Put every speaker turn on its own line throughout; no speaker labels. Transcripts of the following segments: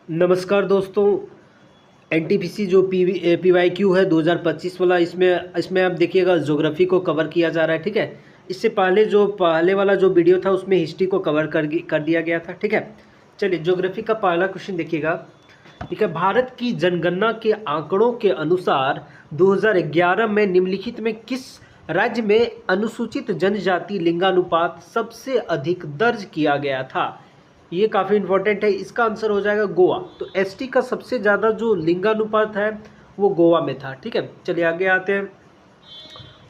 नमस्कार दोस्तों। एनटीपीसी जो पीवाईक्यू है 2025 वाला, इसमें इसमें आप देखिएगा ज्योग्राफी को कवर किया जा रहा है। ठीक है, इससे पहले जो पहले वाला जो वीडियो था उसमें हिस्ट्री को कवर कर दिया गया था। ठीक है, चलिए ज्योग्राफी का पहला क्वेश्चन देखिएगा। ठीक है, भारत की जनगणना के आंकड़ों के अनुसार 2011 में निम्नलिखित में किस राज्य में अनुसूचित जनजाति लिंगानुपात सबसे अधिक दर्ज किया गया था? ये काफ़ी इंपॉर्टेंट है। इसका आंसर हो जाएगा गोवा। तो एसटी का सबसे ज़्यादा जो लिंगानुपात है वो गोवा में था। ठीक है, चलिए आगे आते हैं।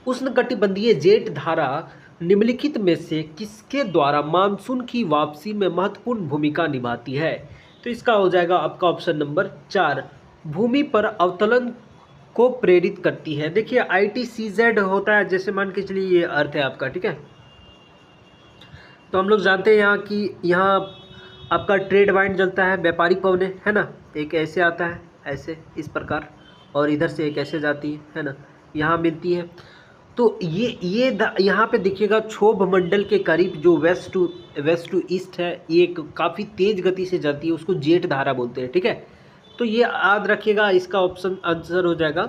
उष्णकटिबंधीय जेठ धारा निम्नलिखित में से किसके द्वारा मानसून की वापसी में महत्वपूर्ण भूमिका निभाती है? तो इसका हो जाएगा आपका ऑप्शन नंबर 4, भूमि पर अवतलन को प्रेरित करती है। देखिए ITCZ होता है, जैसे मान के चलिए ये अर्थ है आपका। ठीक है, तो हम लोग जानते हैं यहाँ कि यहाँ आपका ट्रेड वाइंड जलता है, व्यापारी पवने, है ना। एक ऐसे आता है, ऐसे इस प्रकार, और इधर से एक ऐसे जाती है ना, यहाँ मिलती है। तो ये यहाँ पे देखिएगा क्षोभ मंडल के करीब जो वेस्ट टू ईस्ट है, ये काफ़ी तेज गति से जाती है, उसको जेठ धारा बोलते हैं। ठीक है, तो ये याद रखिएगा। इसका ऑप्शन आंसर हो जाएगा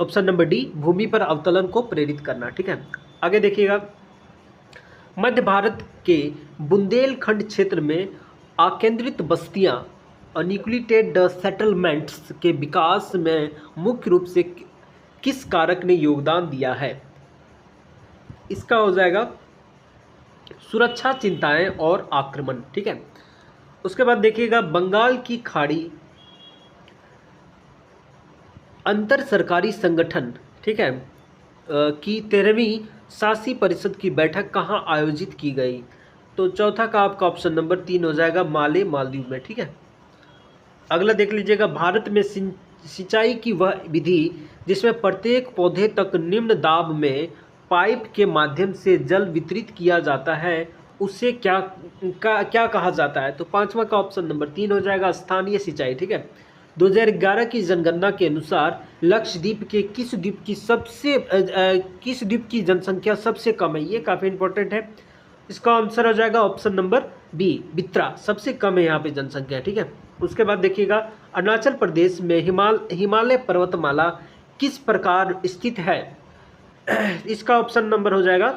ऑप्शन नंबर डी, भूमि पर अवतलन को प्रेरित करना। ठीक है, आगे देखिएगा। मध्य भारत के बुंदेलखंड क्षेत्र में आकेंद्रित बस्तियां अनइक्वलिटेड सेटलमेंट्स के विकास में मुख्य रूप से किस कारक ने योगदान दिया है? इसका हो जाएगा सुरक्षा चिंताएं और आक्रमण। ठीक है, उसके बाद देखिएगा बंगाल की खाड़ी अंतर सरकारी संगठन, ठीक है, की 13वीं शासी परिषद की बैठक कहाँ आयोजित की गई? तो चौथा का आपका ऑप्शन नंबर 3 हो जाएगा माले मालदीव में। ठीक है, अगला देख लीजिएगा। भारत में सिंचाई की वह विधि जिसमें प्रत्येक पौधे तक निम्न दाब में पाइप के माध्यम से जल वितरित किया जाता है, उसे क्या कहा जाता है? तो पांचवा का ऑप्शन नंबर 3 हो जाएगा स्थानीय सिंचाई। ठीक है, 2011 की जनगणना के अनुसार लक्षद्वीप के किस द्वीप की जनसंख्या सबसे कम है? ये काफ़ी इंपॉर्टेंट है। इसका आंसर हो जाएगा ऑप्शन नंबर बी, बित्रा, सबसे कम है यहाँ पे जनसंख्या। ठीक है, उसके बाद देखिएगा अरुणाचल प्रदेश में हिमालय पर्वतमाला किस प्रकार स्थित है? इसका ऑप्शन नंबर हो जाएगा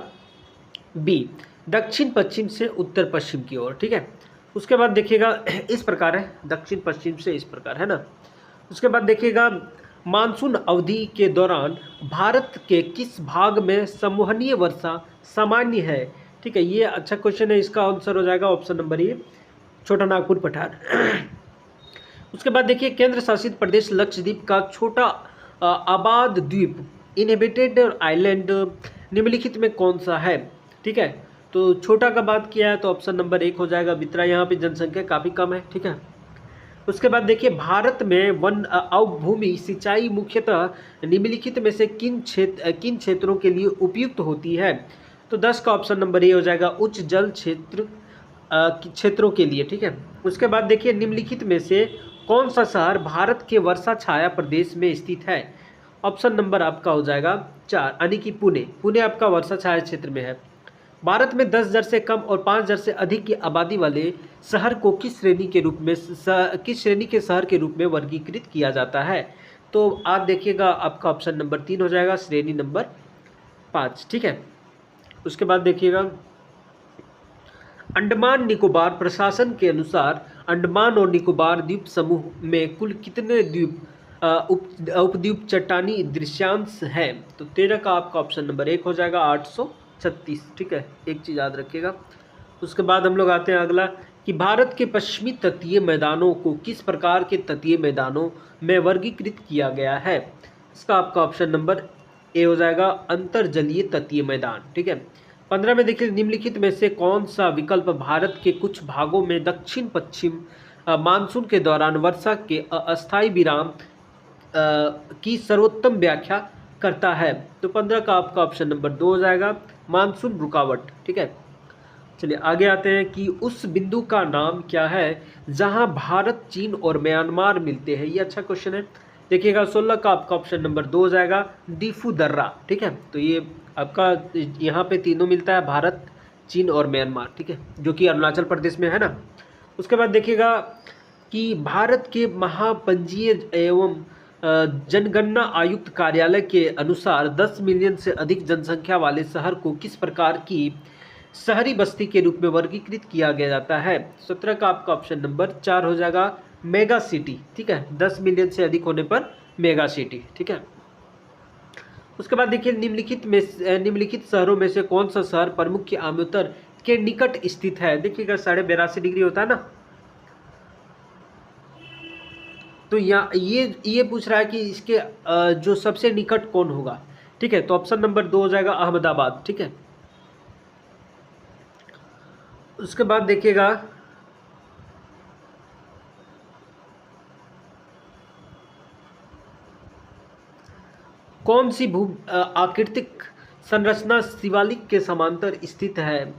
बी, दक्षिण पश्चिम से उत्तर पश्चिम की ओर। ठीक है, उसके बाद देखिएगा इस प्रकार है, दक्षिण पश्चिम से इस प्रकार, है ना। उसके बाद देखिएगा मानसून अवधि के दौरान भारत के किस भाग में संवहनीय वर्षा सामान्य है? ठीक है, ये अच्छा क्वेश्चन है। इसका आंसर हो जाएगा ऑप्शन नंबर ए, छोटा नागपुर पठार। उसके बाद देखिए केंद्र शासित प्रदेश लक्षद्वीप का छोटा आबाद द्वीप इनहेबिटेड आइलैंड निम्नलिखित में कौन सा है? ठीक है, तो छोटा का बात किया है तो ऑप्शन नंबर 1 हो जाएगा बित्रा। यहाँ पे जनसंख्या काफ़ी कम है। ठीक है, उसके बाद देखिए भारत में वन अवभूमि सिंचाई मुख्यतः निम्नलिखित में से किन क्षेत्रों के लिए उपयुक्त होती है? तो 10 का ऑप्शन नंबर ए हो जाएगा उच्च जल क्षेत्रों के लिए। ठीक है, उसके बाद देखिए निम्नलिखित में से कौन सा शहर भारत के वर्षा छाया प्रदेश में स्थित है? ऑप्शन नंबर आपका हो जाएगा 4, यानी कि पुणे। पुणे आपका वर्षा छाया क्षेत्र में है। भारत में 10,000 से कम और 5,000 से अधिक की आबादी वाले शहर को किस श्रेणी के शहर के रूप में वर्गीकृत किया जाता है? तो आप देखिएगा आपका ऑप्शन नंबर 3 हो जाएगा, श्रेणी नंबर 5। ठीक है, उसके बाद देखिएगा अंडमान निकोबार प्रशासन के अनुसार अंडमान और निकोबार द्वीप समूह में कुल कितने उपद्वीप चट्टानी दृश्यांश हैं? तो 13 का आपका ऑप्शन नंबर 1 हो जाएगा 836। ठीक है, एक चीज़ याद रखिएगा। उसके बाद हम लोग आते हैं अगला कि भारत के पश्चिमी तटीय मैदानों को किस प्रकार के तटीय मैदानों में वर्गीकृत किया गया है? इसका आपका ऑप्शन नंबर ए हो जाएगा अंतर्जलीय तटीय मैदान। ठीक है, 15 में देखिए निम्नलिखित में से कौन सा विकल्प भारत के कुछ भागों में दक्षिण पश्चिम मानसून के दौरान वर्षा के अस्थायी विराम की सर्वोत्तम व्याख्या करता है? तो 15 का आपका ऑप्शन नंबर 2 हो जाएगा मानसून रुकावट। ठीक है, चलिए आगे आते हैं कि उस बिंदु का नाम क्या है जहां भारत, चीन और म्यांमार मिलते हैं? ये अच्छा क्वेश्चन है। देखिएगा 16 का आपका ऑप्शन नंबर 2 हो जाएगा डीफू दर्रा। ठीक है, तो ये आपका यहाँ पे तीनों मिलता है, भारत, चीन और म्यांमार। ठीक है, जो कि अरुणाचल प्रदेश में है ना। उसके बाद देखिएगा कि भारत के महापंजीय एवं जनगणना आयुक्त कार्यालय के अनुसार 10 मिलियन से अधिक जनसंख्या वाले शहर को किस प्रकार की शहरी बस्ती के रूप में वर्गीकृत किया गया जाता है? 17 का आपका ऑप्शन नंबर 4 हो जाएगा मेगा सिटी। ठीक है, 10 मिलियन से अधिक होने पर मेगा सिटी। ठीक है, उसके बाद देखिए निम्नलिखित शहरों में से कौन सा शहर प्रमुख आमोत्तर के निकट स्थित है? देखिएगा 82.5 डिग्री होता है ना, तो यहाँ ये पूछ रहा है कि इसके जो सबसे निकट कौन होगा। ठीक है, तो ऑप्शन नंबर 2 हो जाएगा अहमदाबाद। ठीक है, उसके बाद देखिएगा कौन सी आकृतिक संरचना शिवालिक के समांतर स्थित है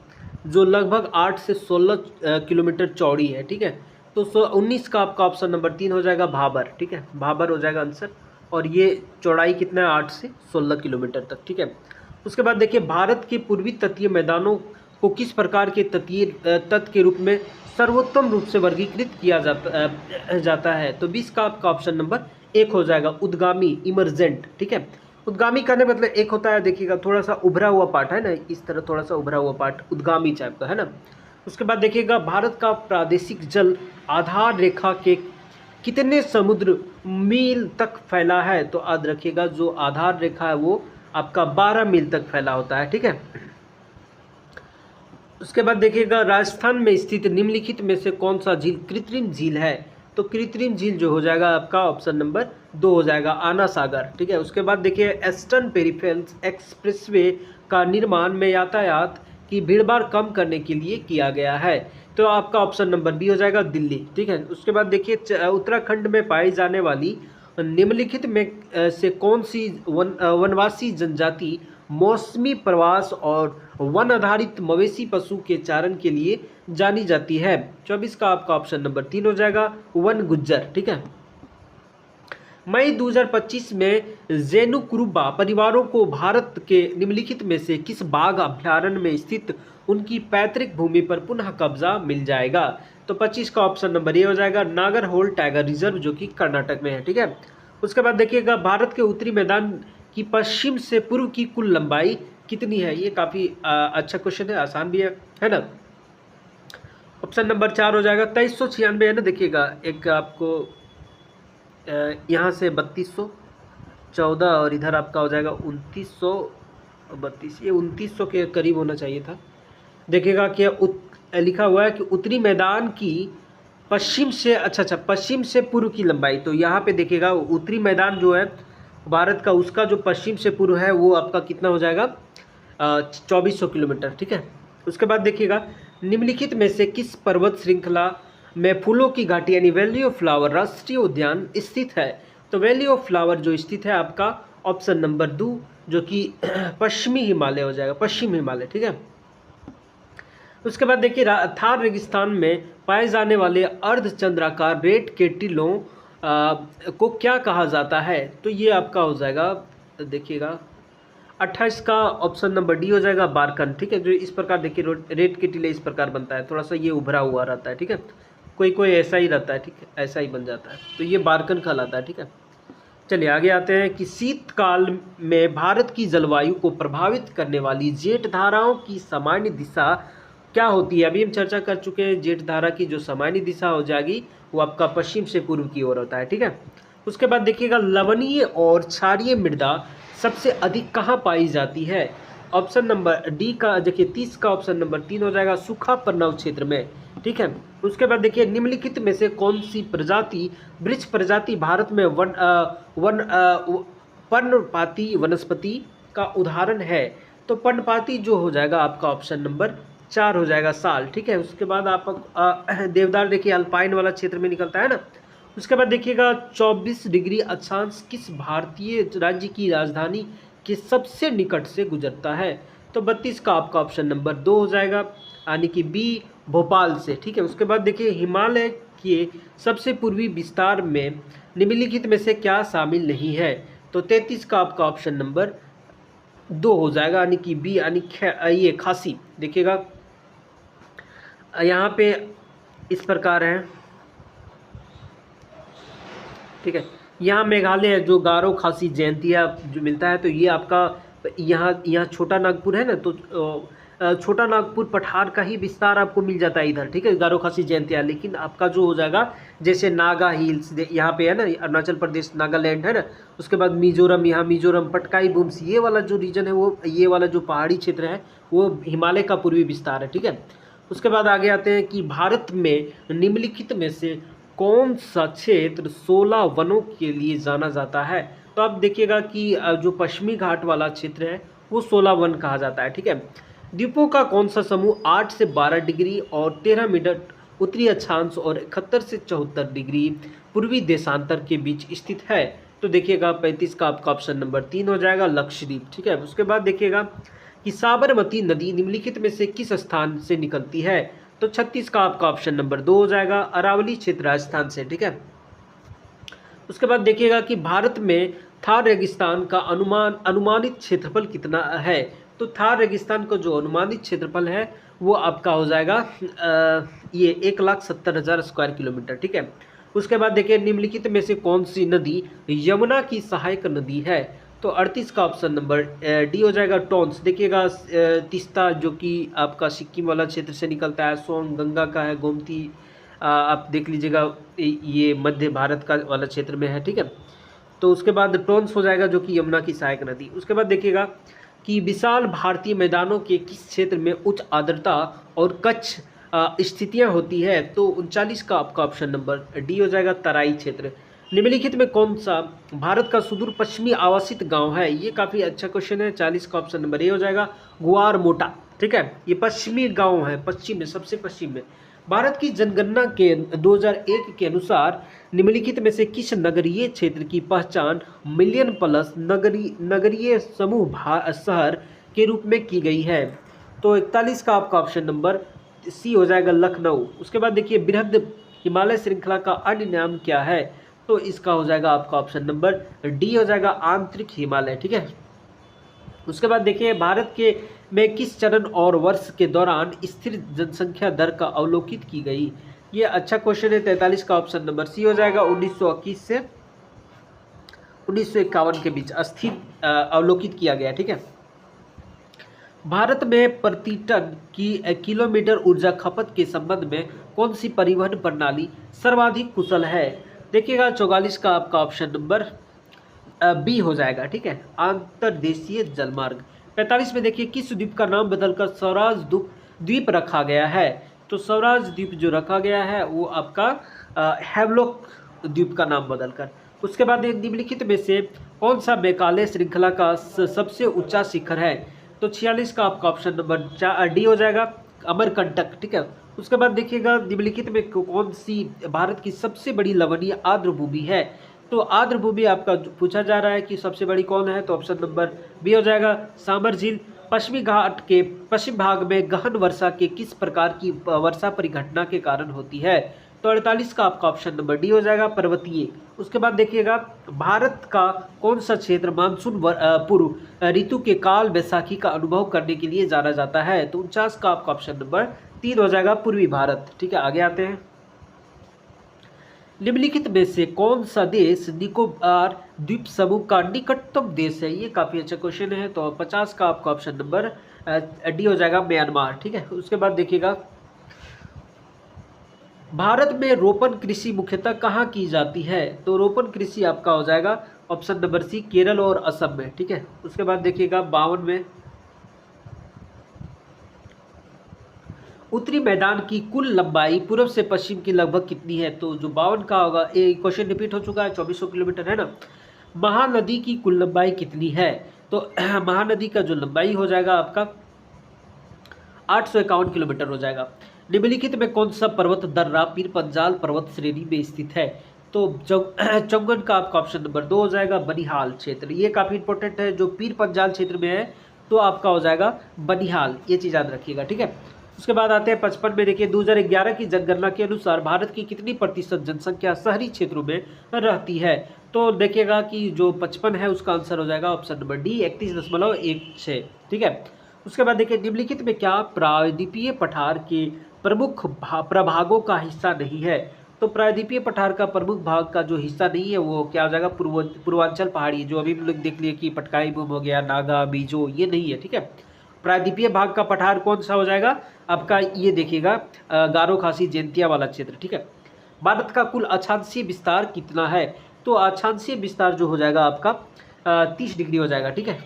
जो लगभग 8 से 16 किलोमीटर चौड़ी है? ठीक है, तो 19 का आपका ऑप्शन नंबर 3 हो जाएगा भाबर। ठीक है, भाबर हो जाएगा आंसर, और ये चौड़ाई कितना है? 8 से 16 किलोमीटर तक। ठीक है, उसके बाद देखिए भारत के पूर्वी तटीय मैदानों को किस प्रकार के तटीय तट के रूप में सर्वोत्तम रूप से वर्गीकृत किया जाता है? तो 20 का आपका ऑप्शन नंबर 1 हो जाएगा उद्गामी, इमरजेंट। ठीक है, उद्गामी करने मतलब एक होता है, देखिएगा थोड़ा सा उभरा हुआ पार्ट है ना, इस तरह थोड़ा सा उभरा हुआ पार्ट उद्गामी टाइप का है ना। उसके बाद देखिएगा भारत का प्रादेशिक जल आधार रेखा के कितने समुद्र मील तक फैला है? तो याद रखिएगा जो आधार रेखा है वो आपका 12 मील तक फैला होता है। ठीक है, उसके बाद देखिएगा राजस्थान में स्थित निम्नलिखित में से कौन सा झील कृत्रिम झील है? तो कृत्रिम झील जो हो जाएगा आपका ऑप्शन नंबर 2 हो जाएगा आना सागर। ठीक है, उसके बाद देखिए ईस्टर्न पेरिफेरल्स एक्सप्रेसवे का निर्माण में यातायात की भीड़भाड़ कम करने के लिए किया गया है। तो आपका ऑप्शन नंबर बी हो जाएगा दिल्ली। ठीक है, उसके बाद देखिए उत्तराखंड में पाई जाने वाली निम्नलिखित में से कौन सी वनवासी जनजाति मौसमी प्रवास और वन आधारित मवेशी पशु के चारण के लिए जानी जाती है? 24 का आपका ऑप्शन नंबर 3 हो जाएगा वन गुज्जर। ठीक है, मई 2025 में जेनुकुरुबा परिवारों को भारत के निम्नलिखित में से किस बाघ अभ्यारण्य में स्थित उनकी पैतृक भूमि पर पुनः कब्जा मिल जाएगा? तो 25 का ऑप्शन नंबर ए हो जाएगा नागरहोल टाइगर रिजर्व, जो कि कर्नाटक में है। ठीक है, उसके बाद देखिएगा भारत के उत्तरी मैदान की पश्चिम से पूर्व की कुल लंबाई कितनी है? ये काफ़ी अच्छा क्वेश्चन है, आसान भी है ना। ऑप्शन नंबर 4 हो जाएगा 2396 है ना। देखिएगा एक आपको यहाँ से 3214 और इधर आपका हो जाएगा 2932, ये 2900 के करीब होना चाहिए था। देखिएगा कि लिखा हुआ है कि उत्तरी मैदान की पश्चिम से पश्चिम से पूर्व की लंबाई, तो यहाँ पे देखिएगा उत्तरी मैदान जो है भारत का, उसका जो पश्चिम से पूर्व है वो आपका कितना हो जाएगा 2400 किलोमीटर। ठीक है, उसके बाद देखिएगा निम्नलिखित में से किस पर्वत श्रृंखला में फूलों की घाटी यानी वैली ऑफ फ्लावर राष्ट्रीय उद्यान स्थित है? तो वैली ऑफ फ्लावर जो स्थित है आपका ऑप्शन नंबर 2, जो कि पश्चिमी हिमालय हो जाएगा, पश्चिम हिमालय। ठीक है, उसके बाद देखिए थार रेगिस्तान में पाए जाने वाले अर्धचंद्राकार रेड के टिलों को क्या कहा जाता है? तो ये आपका हो जाएगा, देखिएगा 28 का ऑप्शन नंबर डी हो जाएगा बारकन। ठीक है, जो इस प्रकार देखिए रेड के टिले इस प्रकार बनता है, थोड़ा सा ये उभरा हुआ रहता है। ठीक है, कोई ऐसा ही रहता है। ठीक है, ऐसा ही बन जाता है, तो ये बारकन कहलाता है। ठीक है, चलिए आगे आते हैं कि शीतकाल में भारत की जलवायु को प्रभावित करने वाली जेठ धाराओं की सामान्य दिशा क्या होती है? अभी हम चर्चा कर चुके हैं, जेठ धारा की जो सामान्य दिशा हो जाएगी वो आपका पश्चिम से पूर्व की ओर होता है। ठीक है, उसके बाद देखिएगा लवणीय और क्षारीय मृदा सबसे अधिक कहाँ पाई जाती है? ऑप्शन नंबर डी का देखिए 30 का ऑप्शन नंबर 3 हो जाएगा सूखा पर्णव क्षेत्र में। ठीक है, उसके बाद देखिए निम्नलिखित में से कौन सी प्रजाति वृक्ष प्रजाति भारत में पर्णपाती वनस्पति का उदाहरण है? तो पर्णपाती जो हो जाएगा आपका ऑप्शन नंबर 4 हो जाएगा साल। ठीक है, उसके बाद आप देवदार देखिए अल्पाइन वाला क्षेत्र में निकलता है ना। उसके बाद देखिएगा 24 डिग्री अक्षांश किस भारतीय राज्य की राजधानी के सबसे निकट से गुजरता है? तो 32 का आपका ऑप्शन नंबर 2 हो जाएगा, यानी कि बी भोपाल से। ठीक है, उसके बाद देखिए हिमालय के सबसे पूर्वी विस्तार में निम्नलिखित में से क्या शामिल नहीं है? तो 33 का आपका ऑप्शन नंबर 2 हो जाएगा, यानी कि बी, यानी ये खासी। देखिएगा यहाँ पे इस प्रकार है, ठीक है। यहाँ मेघालय जो गारो खासी जयंतिया जो मिलता है, तो ये आपका यहाँ यहाँ छोटा नागपुर है ना, तो छोटा नागपुर पठार का ही विस्तार आपको मिल जाता है इधर, ठीक है, गारो खासी जयंतिया। लेकिन आपका जो हो जाएगा जैसे नागा हिल्स यहाँ पे है ना, अरुणाचल प्रदेश नागालैंड है ना, उसके बाद मिजोरम, यहाँ मिजोरम पटकाई बुम्स, ये वाला जो रीजन है वो, ये वाला जो पहाड़ी क्षेत्र है वो हिमालय का पूर्वी विस्तार है, ठीक है। उसके बाद आगे आते हैं कि भारत में निम्नलिखित में से कौन सा क्षेत्र 16 वनों के लिए जाना जाता है। तो आप देखिएगा कि जो पश्चिमी घाट वाला क्षेत्र है वो 16 वन कहा जाता है, ठीक है। द्वीपों का कौन सा समूह 8 से 12 डिग्री और 13 मीटर उत्तरी अक्षांश और 71 से 74 डिग्री पूर्वी देशांतर के बीच स्थित है। तो देखिएगा 35 का आपका ऑप्शन नंबर 3 हो जाएगा, लक्षद्वीप, ठीक है। उसके बाद देखिएगा कि साबरमती नदी निम्नलिखित में से किस स्थान से निकलती है। तो 36 का आपका ऑप्शन नंबर 2 हो जाएगा, अरावली क्षेत्र राजस्थान से, ठीक है। उसके बाद देखिएगा कि भारत में थार रेगिस्तान का अनुमानित क्षेत्रफल कितना है। तो थार रेगिस्तान का जो अनुमानित क्षेत्रफल है वो आपका हो जाएगा ये 1,70,000 स्क्वायर किलोमीटर, ठीक है। उसके बाद देखिए निम्नलिखित में से कौन सी नदी यमुना की सहायक नदी है। तो 38 का ऑप्शन नंबर डी हो जाएगा, टोंस। देखिएगा तीस्ता जो कि आपका सिक्किम वाला क्षेत्र से निकलता है, सोन गंगा का है, गोमती आप देख लीजिएगा ये मध्य भारत का वाला क्षेत्र में है, ठीक है। तो उसके बाद टोंस हो जाएगा जो कि यमुना की सहायक नदी। उसके बाद देखिएगा कि विशाल भारतीय मैदानों के किस क्षेत्र में उच्च आर्द्रता और कच्छ स्थितियां होती है। तो 39 का आपका ऑप्शन नंबर डी हो जाएगा, तराई क्षेत्र। निम्नलिखित में कौन सा भारत का सुदूर पश्चिमी आवासित गांव है। ये काफ़ी अच्छा क्वेश्चन है। 40 का ऑप्शन नंबर ए हो जाएगा, गुआर मोटा, ठीक है। ये पश्चिमी गांव है, पश्चिम में, सबसे पश्चिम में। भारत की जनगणना के 2001 के अनुसार निम्नलिखित में से किस नगरीय क्षेत्र की पहचान मिलियन प्लस नगरीय समूह शहर के रूप में की गई है। तो 41 का आपका ऑप्शन नंबर सी हो जाएगा, लखनऊ। उसके बाद देखिए बृहद हिमालय श्रृंखला का अन्य नाम क्या है। तो इसका हो जाएगा आपका ऑप्शन नंबर डी हो जाएगा, आंतरिक हिमालय, ठीक है। उसके बाद देखिए भारत के में किस चरण और वर्ष के दौरान स्थिर जनसंख्या दर का अवलोकित की गई। ये अच्छा क्वेश्चन है। 43 का ऑप्शन नंबर सी हो जाएगा, 1921 से 1951 के बीच स्थिर अवलोकित किया गया, ठीक है। भारत में प्रति टन की किलोमीटर ऊर्जा खपत के संबंध में कौन सी परिवहन प्रणाली सर्वाधिक कुशल है। देखिएगा 44 का आपका ऑप्शन नंबर बी हो जाएगा, ठीक है, अंतर्देशीय जलमार्ग। 45 में देखिए किस द्वीप का नाम बदलकर स्वराज द्वीप रखा गया है। तो स्वराज द्वीप जो रखा गया है वो आपका हैवलॉक द्वीप का नाम बदलकर। उसके बाद निम्नलिखित में से कौन सा मेघालय श्रृंखला का सबसे ऊंचा शिखर है। तो 46 का आपका ऑप्शन नंबर डी हो जाएगा, अमरकंटक, ठीक है। उसके बाद देखिएगा निम्नलिखित में कौन सी भारत की सबसे बड़ी लवणीय आर्द्र भूमि है। तो आर्द्र भूमि आपका पूछा जा रहा है कि सबसे बड़ी कौन है। तो ऑप्शन नंबर बी हो जाएगा, सामर झील। पश्चिमी घाट के पश्चिम भाग में गहन वर्षा के किस प्रकार की वर्षा परिघटना के कारण होती है। तो 48 का आपका ऑप्शन नंबर डी हो जाएगा, पर्वतीय। उसके बाद देखिएगा भारत का कौन सा क्षेत्र मानसून पूर्व ऋतु के काल बैसाखी का अनुभव करने के लिए जाना जाता है। तो 49 का आपका ऑप्शन नंबर 3 हो जाएगा, पूर्वी भारत, ठीक है। आगे आते हैं, निम्नलिखित में से कौन सा देश निकोबार द्वीप समूह का निकटतम देश है। ये काफी अच्छा क्वेश्चन है। तो 50 का आपका ऑप्शन नंबर डी हो जाएगा, म्यांमार, ठीक है। उसके बाद देखिएगा भारत में रोपण कृषि मुख्यतः कहाँ की जाती है। तो रोपण कृषि आपका हो जाएगा ऑप्शन नंबर सी, केरल और असम में, ठीक है। उसके बाद देखिएगा 52 में उत्तरी मैदान की कुल लंबाई पूर्व से पश्चिम की लगभग कितनी है। तो जो 52 का होगा, ये क्वेश्चन रिपीट हो चुका है, 2400 किलोमीटर है ना। महानदी की कुल लंबाई कितनी है। तो महानदी का जो लंबाई हो जाएगा आपका 851 किलोमीटर हो जाएगा। निम्नलिखित में कौन सा पर्वत दर्रा पीर पंजाल पर्वत श्रेणी में स्थित है। तो चौगन का आपका ऑप्शन नंबर 2 हो जाएगा, बनिहाल क्षेत्र। ये काफ़ी इंपॉर्टेंट है, जो पीर पंजाल क्षेत्र में है तो आपका हो जाएगा बनिहाल, ये चीज़ याद रखिएगा, ठीक है। उसके बाद आते हैं 55 में, देखिए 2011 की जनगणना के अनुसार भारत की कितनी प्रतिशत जनसंख्या शहरी क्षेत्रों में रहती है। तो देखिएगा कि जो 55 है उसका आंसर हो जाएगा ऑप्शन नंबर डी, 31.16, ठीक है। उसके बाद देखिए निम्नलिखित में क्या प्रायद्वीपीय पठार के प्रमुख प्रभागों का हिस्सा नहीं है। तो प्रायद्वीपीय पठार का प्रमुख भाग का जो हिस्सा नहीं है वो क्या हो जाएगा, पूर्वांचल पहाड़ी, जो अभी हम लोग देख लिए कि पटकाई भूमि हो गया, नागा, बीजो, ये नहीं है, ठीक है। प्रायद्वीपीय भाग का पठार कौन सा हो जाएगा आपका, ये देखिएगा गारो खासी जैंतिया वाला क्षेत्र, ठीक है। भारत का कुल अक्षांशीय विस्तार कितना है, तो अक्षांशीय विस्तार जो हो जाएगा आपका 30 डिग्री हो जाएगा, ठीक है।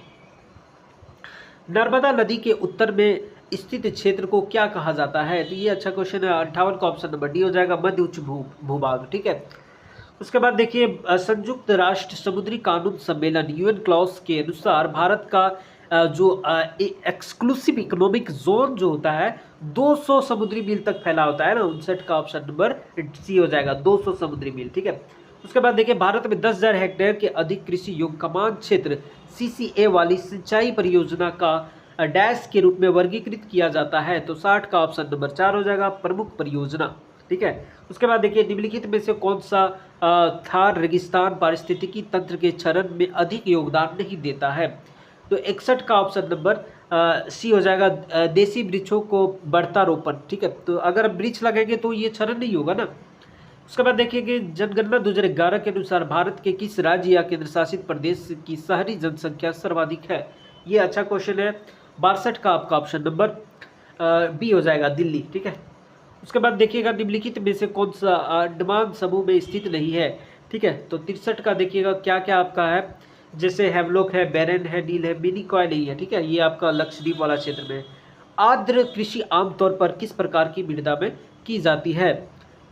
नर्मदा नदी के उत्तर में स्थित क्षेत्र को क्या कहा जाता है, तो ये अच्छा क्वेश्चन है। 58 का ऑप्शन नंबर डी हो जाएगा, मध्य उच्च भूभाग, ठीक है। उसके बाद देखिए संयुक्त राष्ट्र समुद्री कानून सम्मेलन यूएन क्लॉज के अनुसार भारत का जो एक्सक्लूसिव इकोनॉमिक जोन जो होता है 200 समुद्री मील तक फैला होता है ना, 59 का ऑप्शन नंबर सी हो जाएगा, 200 समुद्री मील, ठीक है। उसके बाद देखिए भारत में 10,000 हेक्टेयर के अधिक कृषि योग्य कमान क्षेत्र सीसीए वाली सिंचाई परियोजना का डैश के रूप में वर्गीकृत किया जाता है, तो 60 का ऑप्शन नंबर 4 हो जाएगा, प्रमुख परियोजना, ठीक है। उसके बाद देखिए निम्नलिखित में से कौन सा थार रेगिस्तान पारिस्थितिकी तंत्र के क्षरण में अधिक योगदान नहीं देता है, तो 61 का ऑप्शन नंबर सी हो जाएगा, देसी वृक्षों को बढ़ता रोपण, ठीक है। तो अगर वृक्ष लगेंगे तो ये क्षरण नहीं होगा ना। उसके बाद देखिए कि जनगणना 2011 के अनुसार भारत के किस राज्य या केंद्र शासित प्रदेश की शहरी जनसंख्या सर्वाधिक है, ये अच्छा क्वेश्चन है। 62 का आपका ऑप्शन नंबर बी हो जाएगा, दिल्ली, ठीक है। उसके बाद देखिएगा निम्नलिखित में से कौन सा अंडमान समूह में स्थित नहीं है, ठीक है। तो 63 का देखिएगा क्या क्या आपका है, जैसे हेवलॉक है, बैरन है, नील है, मिनीकॉय नहीं है, ठीक है। ये आपका लक्षद्वीप वाला क्षेत्र में। आर्द्र कृषि आमतौर पर किस प्रकार की मृदा में की जाती है,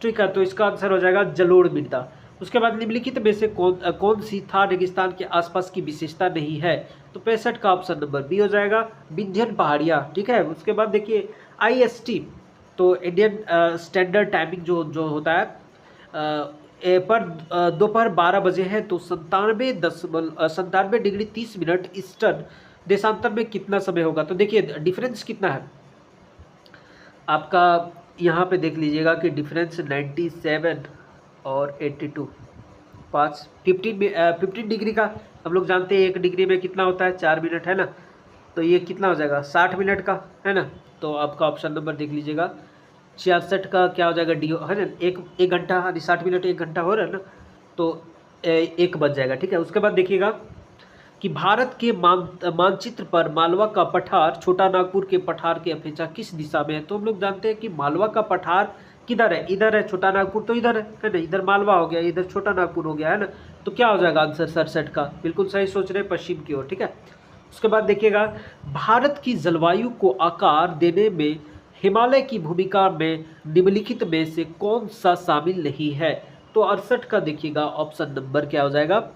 ठीक है। तो इसका आंसर हो जाएगा जलोढ़ मृदा। उसके बाद निम्नलिखित में से कौन सी थार रेगिस्तान के आसपास की विशेषता नहीं है, तो 65 का ऑप्शन नंबर बी हो जाएगा, विंध्यन पहाड़ियाँ, ठीक है। उसके बाद देखिए IST, तो इंडियन स्टैंडर्ड टाइमिंग जो होता है पर दोपहर 12 बजे है, तो 97 डिग्री 30 मिनट ईस्टर्न देशांतर में कितना समय होगा, तो देखिए डिफरेंस कितना है आपका, यहाँ पे देख लीजिएगा कि डिफरेंस 97 और 82, 15 डिग्री का हम लोग जानते हैं, 1 डिग्री में कितना होता है 4 मिनट, है ना। तो ये कितना हो जाएगा 60 मिनट का, है ना। तो आपका ऑप्शन नंबर देख लीजिएगा 66 का क्या हो जाएगा, डी, है ना। एक घंटा 60 मिनट 1 घंटा हो रहा है ना, तो 1 बज जाएगा, ठीक है। उसके बाद देखिएगा कि भारत के मानचित्र पर मालवा का पठार छोटा नागपुर के पठार के अपेक्षा किस दिशा में है, तो हम लोग जानते हैं कि मालवा का पठार किधर है, इधर है, छोटा नागपुर तो इधर है ना, इधर मालवा हो गया, इधर छोटा नागपुर हो गया, है ना। तो क्या हो जाएगा आंसर 67 का, बिल्कुल सही सोच रहे हैं, पश्चिम की ओर, ठीक है। उसके बाद देखिएगा भारत की जलवायु को आकार देने में हिमालय की भूमिका में निम्नलिखित में से कौन सा शामिल नहीं है, तो 68 का देखिएगा ऑप्शन नंबर क्या हो जाएगा,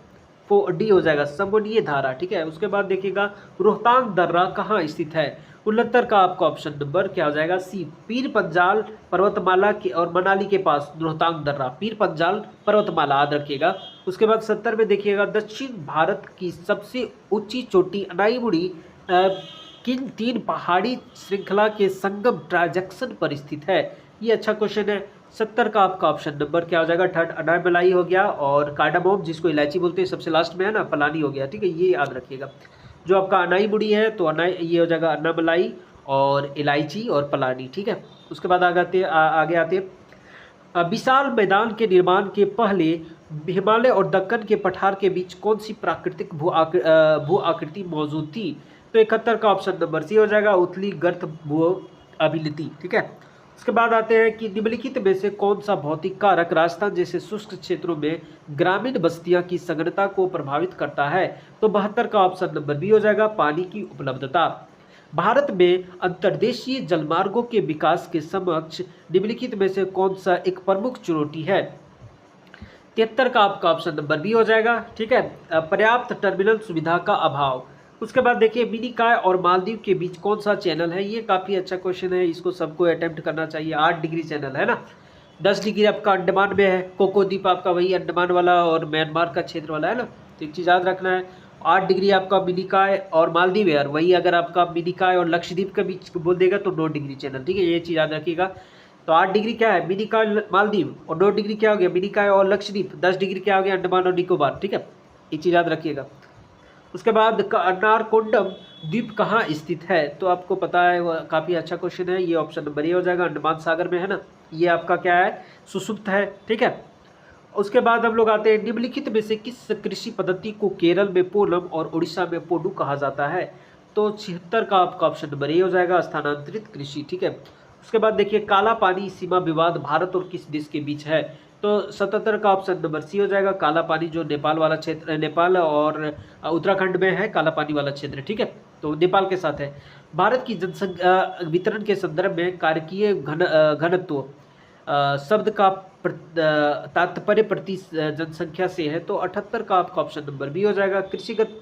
डी हो जाएगा, समोन्नीय धारा, ठीक है। उसके बाद देखिएगा रोहतांग दर्रा कहाँ स्थित है, 69 का आपका ऑप्शन नंबर क्या हो जाएगा, सी, पीर पंजाल पर्वतमाला के और मनाली के पास रोहतांग दर्रा, पीर पंजाल पर्वतमाला याद रखिएगा। उसके बाद 70 में देखिएगा दक्षिण भारत की सबसे ऊंची चोटी अनाईमुड़ी किन 3 पहाड़ी श्रृंखला के संगम ट्रांजैक्शन पर स्थित है, ये अच्छा क्वेश्चन है। 70 का आपका ऑप्शन नंबर क्या हो जाएगा, थर्ड अनामलाई हो गया, और कार्डामोम जिसको इलायची बोलते हैं सबसे लास्ट में है ना, पलानी हो गया, ठीक है। ये याद रखिएगा जो आपका अनाईमुड़ी है, तो ये हो जाएगा अनामलाई और इलायची और पलानी, ठीक है। उसके बाद आगे आते हैं विशाल मैदान के निर्माण के पहले हिमालय और दक्कन के पठार के बीच कौन सी प्राकृतिक भू आकृति मौजूद थी, तो 71 का ऑप्शन नंबर सी हो जाएगा, उथली गर्त भू अभिलिति, ठीक है। उसके बाद आते हैं कि निम्नलिखित में से कौन सा भौतिक कारक राजस्थान जैसे शुष्क क्षेत्रों में ग्रामीण बस्तियां की सघनता को प्रभावित करता है, तो 72 का ऑप्शन नंबर बी हो जाएगा, पानी की उपलब्धता। भारत में अंतर्देशीय जलमार्गों के विकास के समक्ष निम्नलिखित में से कौन सा एक प्रमुख चुनौती है, 73 का आपका ऑप्शन नंबर बी हो जाएगा, ठीक है, पर्याप्त टर्मिनल सुविधा का अभाव। उसके बाद देखिए मिनीकॉय और मालदीव के बीच कौन सा चैनल है, ये काफ़ी अच्छा क्वेश्चन है, इसको सबको अटेम्प्ट करना चाहिए। 8 डिग्री चैनल है ना, 10 डिग्री आपका अंडमान में है, कोको द्वीप आपका वही अंडमान वाला और म्यांमार का क्षेत्र वाला है ना, तो एक चीज़ याद रखना है। 8 डिग्री आपका मिनीकॉय और मालदीव है, और वही अगर आपका मिनीकॉय और लक्षद्वीप के बीच बोल देगा तो 9 डिग्री चैनल, ठीक है, ये चीज़ याद रखिएगा। तो 8 डिग्री क्या है मिनीकॉय मालदीव, और 9 डिग्री क्या हो गया मिनीकॉय और लक्षद्वीप, 10 डिग्री क्या हो गया अंडमान और निकोबार, ठीक है, ये चीज़ याद रखिएगा। उसके बाद नारकोंडम द्वीप कहाँ स्थित है, तो आपको पता है वो काफ़ी अच्छा क्वेश्चन है, ये ऑप्शन नंबर ए हो जाएगा, अंडमान सागर में है ना। ये आपका क्या है, सुषुप्त है, ठीक है। उसके बाद हम लोग आते हैं, निम्नलिखित में से किस कृषि पद्धति को केरल में पोलम और उड़ीसा में पोडू कहा जाता है? तो 76 का आपका ऑप्शन नंबर ए हो जाएगा, स्थानांतरित कृषि, ठीक है। उसके बाद देखिए, काला पानी सीमा विवाद भारत और किस देश के बीच है? तो 77 का ऑप्शन नंबर सी हो जाएगा, काला पानी, जो नेपाल वाला क्षेत्र, नेपाल और उत्तराखंड में है काला पानी वाला क्षेत्र, ठीक है, तो नेपाल के साथ है। भारत की जनसंख्या वितरण के संदर्भ में कारकीय घनत्व शब्द का तात्पर्य प्रति जनसंख्या से है, तो 78 का आपका ऑप्शन नंबर बी हो जाएगा, कृषिगत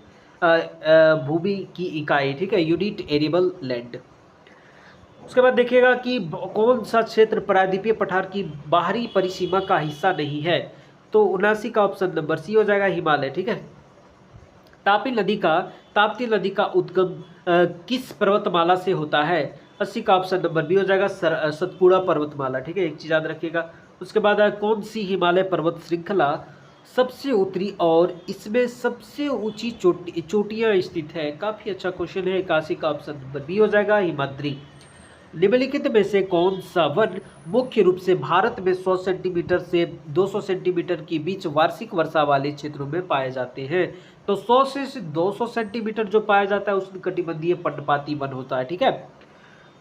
भूमि की इकाई, ठीक है, यूनिट एरिएबल लैंड। उसके बाद देखिएगा कि कौन सा क्षेत्र प्रायद्वीपीय पठार की बाहरी परिसीमा का हिस्सा नहीं है? तो 79 का ऑप्शन नंबर सी हो जाएगा, हिमालय, ठीक है। ताप्ती नदी का उद्गम किस पर्वतमाला से होता है? 80 का ऑप्शन नंबर बी हो जाएगा, सतपुड़ा पर्वतमाला, ठीक है, एक चीज याद रखिएगा। उसके बाद कौन सी हिमालय पर्वत श्रृंखला सबसे उत्तरी और इसमें सबसे ऊंची चोटियां स्थित है? काफी अच्छा क्वेश्चन है, 81 का ऑप्शन नंबर बी हो जाएगा, हिमाद्री। निम्नलिखित में से कौन सा वन मुख्य रूप से भारत में 100 सेंटीमीटर से 200 सेंटीमीटर के बीच वार्षिक वर्षा वाले क्षेत्रों में पाए जाते हैं? तो 100 से 200 सेंटीमीटर जो पाया जाता है उष्णकटिबंधीय पर्णपाती वन होता है, ठीक है।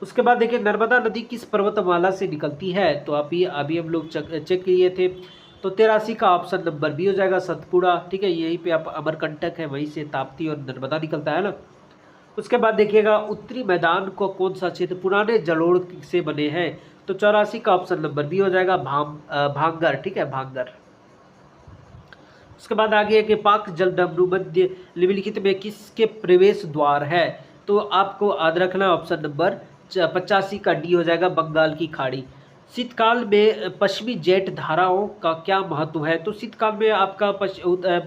उसके बाद देखिए, नर्मदा नदी किस पर्वतमाला से निकलती है? तो अभी हम लोग चेक किए थे, तो 83 का ऑप्शन नंबर बी हो जाएगा, सतपुड़ा, ठीक है। यहीं पे आप अमरकंटक है, वहीं से ताप्ती और नर्मदा निकलता है ना। उसके बाद देखिएगा, उत्तरी मैदान को कौन सा क्षेत्र पुराने जलोढ़ से बने हैं? तो 84 का ऑप्शन नंबर बी हो जाएगा, भांगर, ठीक है, भांगर। उसके बाद आगे है कि पाक जलडमरू मध्य निम्नलिखित में किसके प्रवेश द्वार है? तो आपको याद रखना ऑप्शन नंबर 85 का डी हो जाएगा, बंगाल की खाड़ी। शीतकाल में पश्चिमी जेट धाराओं का क्या महत्व है? तो शीतकाल में आपका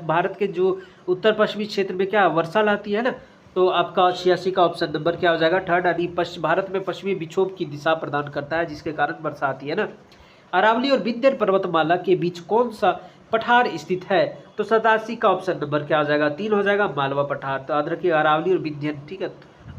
भारत के जो उत्तर पश्चिमी क्षेत्र में क्या वर्षा लाती है ना, तो आपका 86 का ऑप्शन नंबर क्या हो जाएगा, थर्ड, यानी भारत में पश्चिमी विक्षोभ की दिशा प्रदान करता है, जिसके कारण वर्षा आती है ना। अरावली और विंध्य पर्वतमाला के बीच कौन सा पठार स्थित है? तो 87 का ऑप्शन नंबर क्या हो जाएगा, 3 हो जाएगा, मालवा पठार। तो याद रखिए, अरावली और विंध्यन, ठीक है।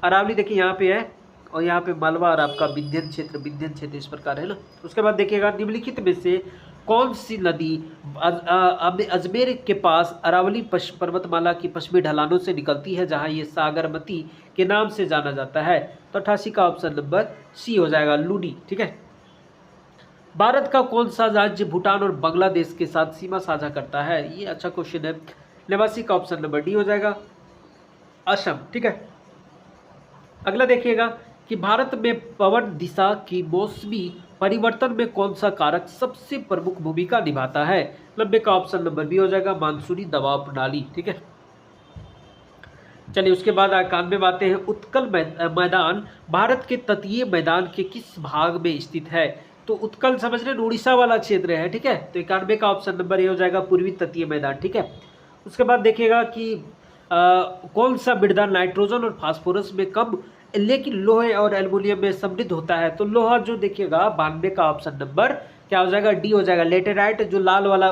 अरावली देखिए यहाँ पे है, और यहाँ पे मालवा और आपका विंध्यन क्षेत्र इस प्रकार है ना। उसके बाद देखिएगा, निम्नलिखित में से कौन सी नदी अजमेर के पास अरावली पर्वतमाला की पश्चिमी ढलानों से निकलती है, जहां ये सागरमती के नाम से जाना जाता है? तो 88 का ऑप्शन नंबर सी हो जाएगा, लूनी, ठीक है। भारत का कौन सा राज्य भूटान और बांग्लादेश के साथ सीमा साझा करता है? ये अच्छा क्वेश्चन है, 89 का ऑप्शन नंबर डी हो जाएगा, असम, ठीक है। अगला देखिएगा कि भारत में पवन दिशा की मौसमी परिवर्तन में कौन सा कारक सबसे प्रमुख भूमिका निभाता है? 90 का ऑप्शन नंबर बी हो जाएगा, मानसूनी दबाव प्रणाली, ठीक है। चलिए, उसके बाद 91 में आते हैं, उत्कल मैदान भारत के तटीय मैदान के किस भाग में स्थित है? तो उत्कल समझ रहे हैं, उड़ीसा वाला क्षेत्र है, ठीक है। तो 91 का ऑप्शन नंबर ये हो जाएगा, पूर्वी तटीय मैदान, ठीक है। उसके बाद देखिएगा कि कौन सा मृदा नाइट्रोजन और फास्फोरस में कम लेकिन लोहे और एल्युमिनियम में समृद्ध होता है? तो लोहा जो देखिएगा, 92 का ऑप्शन नंबर क्या हो जाएगा, डी हो जाएगा, लेटेराइट, जो लाल वाला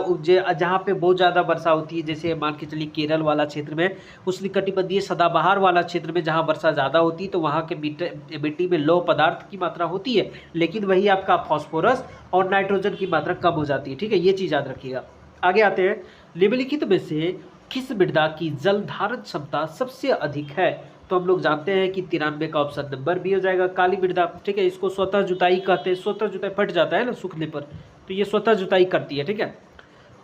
जहाँ पे बहुत ज़्यादा वर्षा होती है, जैसे मान के चलिए केरल वाला क्षेत्र में, उष्णकटिबंधीय सदाबहार वाला क्षेत्र में जहाँ वर्षा ज़्यादा होती है, तो वहाँ के मिट्टी में लौह पदार्थ की मात्रा होती है, लेकिन वही आपका फास्फोरस और नाइट्रोजन की मात्रा कम हो जाती है, ठीक है, ये चीज़ याद रखिएगा। आगे आते हैं, निम्नलिखित में से किस मृदा की जल धारण क्षमता सबसे अधिक है? तो हम लोग जानते हैं कि 93 का ऑप्शन नंबर बी हो जाएगा, काली मृदा, ठीक है। इसको स्वतः जुताई कहते हैं, स्वतः जुताई फट जाता है ना सूखने पर, तो ये स्वतः जुताई करती है, ठीक है।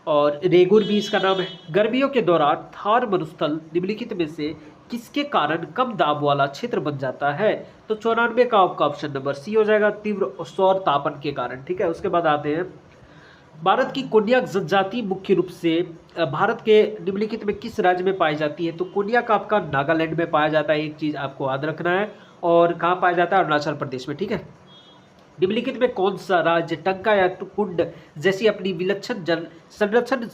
और रेगुर भी इसका नाम है। गर्मियों के दौरान थार मरुस्थल निम्नलिखित में से किसके कारण कम दाब वाला क्षेत्र बन जाता है? तो 94 का आपका ऑप्शन नंबर सी हो जाएगा, तीव्र सौर तापन के कारण, ठीक है। उसके बाद आते हैं, भारत की कोन्याक जनजाति मुख्य रूप से भारत के निम्नलिखित में किस राज्य में पाई जाती है? तो कोन्याक आपका नागालैंड में पाया जाता है, एक चीज़ आपको याद रखना है। और कहाँ पाया जाता है? अरुणाचल प्रदेश में, ठीक है। निम्नलिखित में कौन सा राज्य टंका या कुंड जैसी अपनी विलक्षण जल संरक्षण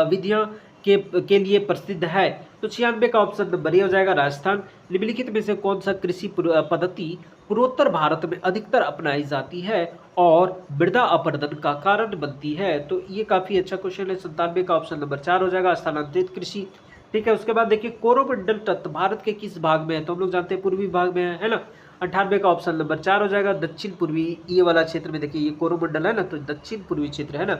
विधियां के लिए प्रसिद्ध है? तो 96 का ऑप्शन नंबर ए हो जाएगा, राजस्थान। निम्नलिखित में से कौन सा कृषि पद्धति पूर्वोत्तर भारत में अधिकतर अपनाई जाती है और मृदा अपरदन का कारण बनती है? तो ये काफी अच्छा क्वेश्चन है, 97 का ऑप्शन नंबर 4 हो जाएगा, स्थानांतरित कृषि, ठीक है। उसके बाद देखिए, कोरोमंडल तत्व भारत के किस भाग में है? तो हम लोग जानते हैं पूर्वी भाग में है ना। 98 का ऑप्शन नंबर 4 हो जाएगा। दक्षिण पूर्वी ये वाला क्षेत्र में देखिए, ये कोरोमंडल है ना, तो दक्षिण पूर्वी क्षेत्र है ना।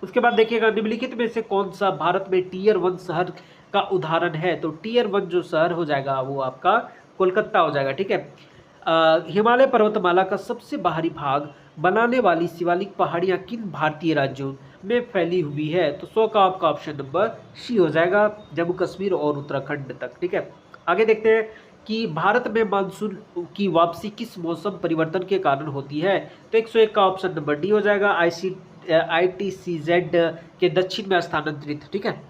उसके बाद देखिएगा निम्नलिखित में से कौन सा भारत में टीयर 1 शहर का उदाहरण है, तो टीयर 1 जो शहर हो जाएगा वो आपका कोलकाता हो जाएगा, ठीक है। हिमालय पर्वतमाला का सबसे बाहरी भाग बनाने वाली शिवालिक पहाड़ियाँ किन भारतीय राज्यों में फैली हुई है, तो 100 का आपका ऑप्शन नंबर सी हो जाएगा, जम्मू कश्मीर और उत्तराखंड तक, ठीक है। आगे देखते हैं कि भारत में मानसून की वापसी किस मौसम परिवर्तन के कारण होती है, तो 101 का ऑप्शन नंबर डी हो जाएगा, ITCZ के दक्षिण में स्थानांतरित, ठीक है।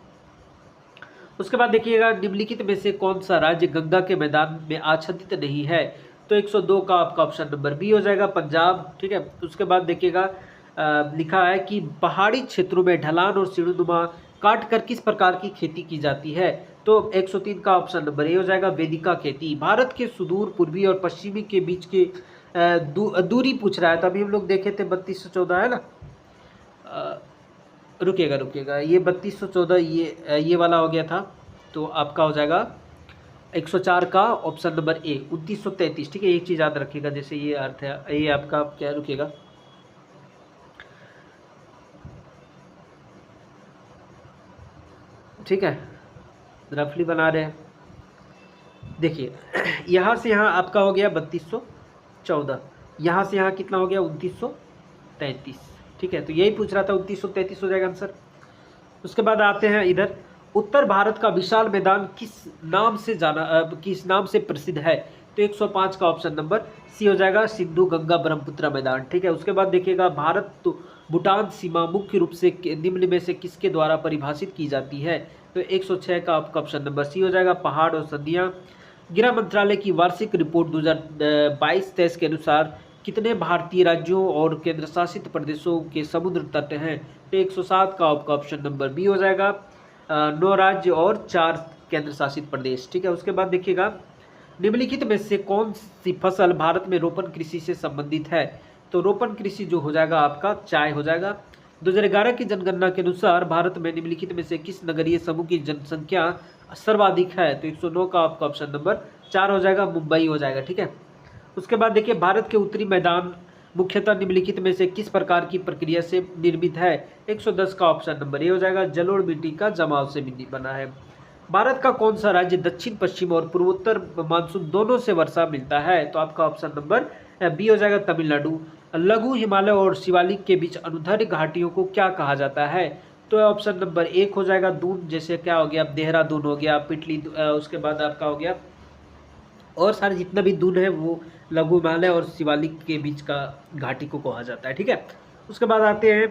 उसके बाद देखिएगा निम्नलिखित में से कौन सा राज्य गंगा के मैदान में आच्छादित नहीं है, तो 102 का आपका ऑप्शन नंबर बी हो जाएगा, पंजाब, ठीक है। उसके बाद देखिएगा लिखा है कि पहाड़ी क्षेत्रों में ढलान और सीढ़ीनुमा काट कर किस प्रकार की खेती की जाती है, तो 103 का ऑप्शन नंबर ए हो जाएगा, वेदिका खेती। भारत के सुदूर पूर्वी और पश्चिमी के बीच के दूरी पूछ रहा है, तो अभी हम लोग देखे थे 3214 है ना, रुकिएगा, ये 3214 ये वाला हो गया था, तो आपका हो जाएगा 104 का ऑप्शन नंबर ए 2933, ठीक है। एक चीज़ याद रखिएगा, जैसे ये अर्थ है, ये आपका क्या, रुकिएगा, ठीक है, रफली बना रहे हैं। देखिए यहाँ से यहाँ आपका हो गया 3214, यहाँ से यहाँ कितना हो गया 2933, ठीक है। तो यही पूछ रहा था, 2933 हो जाएगा आंसर। उसके बाद आते हैं इधर, उत्तर भारत का विशाल मैदान किस नाम से प्रसिद्ध है, तो 105 का ऑप्शन नंबर सी हो जाएगा, सिंधु गंगा ब्रह्मपुत्र मैदान, ठीक है। उसके बाद देखिएगा भारत तो भूटान सीमा मुख्य रूप से निम्न में से किसके द्वारा परिभाषित की जाती है, तो 106 का आपका ऑप्शन नंबर सी हो जाएगा, पहाड़ और संधियाँ। गृह मंत्रालय की वार्षिक रिपोर्ट 2022-23 के अनुसार कितने भारतीय राज्यों और केंद्र शासित प्रदेशों के समुद्र तट हैं, तो 107 का आपका ऑप्शन नंबर बी हो जाएगा, 9 राज्य और 4 केंद्र शासित प्रदेश, ठीक है। उसके बाद देखिएगा निम्नलिखित में से कौन सी फसल भारत में रोपण कृषि से संबंधित है, तो रोपण कृषि जो हो जाएगा आपका चाय हो जाएगा। 2011 की जनगणना के अनुसार भारत में निम्नलिखित में से किस नगरीय समूह की जनसंख्या सर्वाधिक है, तो 109 का आपका ऑप्शन नंबर 4 हो जाएगा, मुंबई हो जाएगा, ठीक है। उसके बाद देखिए भारत के उत्तरी मैदान मुख्यतः निम्नलिखित में से किस प्रकार की प्रक्रिया से निर्मित है, 110 का ऑप्शन नंबर ए हो जाएगा, जलोढ़ मिट्टी का जमाव से बना है। भारत का कौन सा राज्य दक्षिण पश्चिम और पूर्वोत्तर मानसून दोनों से वर्षा मिलता है, तो आपका ऑप्शन नंबर बी हो जाएगा, तमिलनाडु। लघु हिमालय और शिवालिक के बीच अनुदैर्ध्य घाटियों को क्या कहा जाता है, तो ऑप्शन नंबर 1 हो जाएगा, दून, जैसे क्या हो गया, देहरादून हो गया, पिटली, उसके बाद आपका हो गया और सारे जितना भी दून है वो लघु हिमालय और शिवालिक के बीच का घाटी को कहा जाता है, ठीक है। उसके बाद आते हैं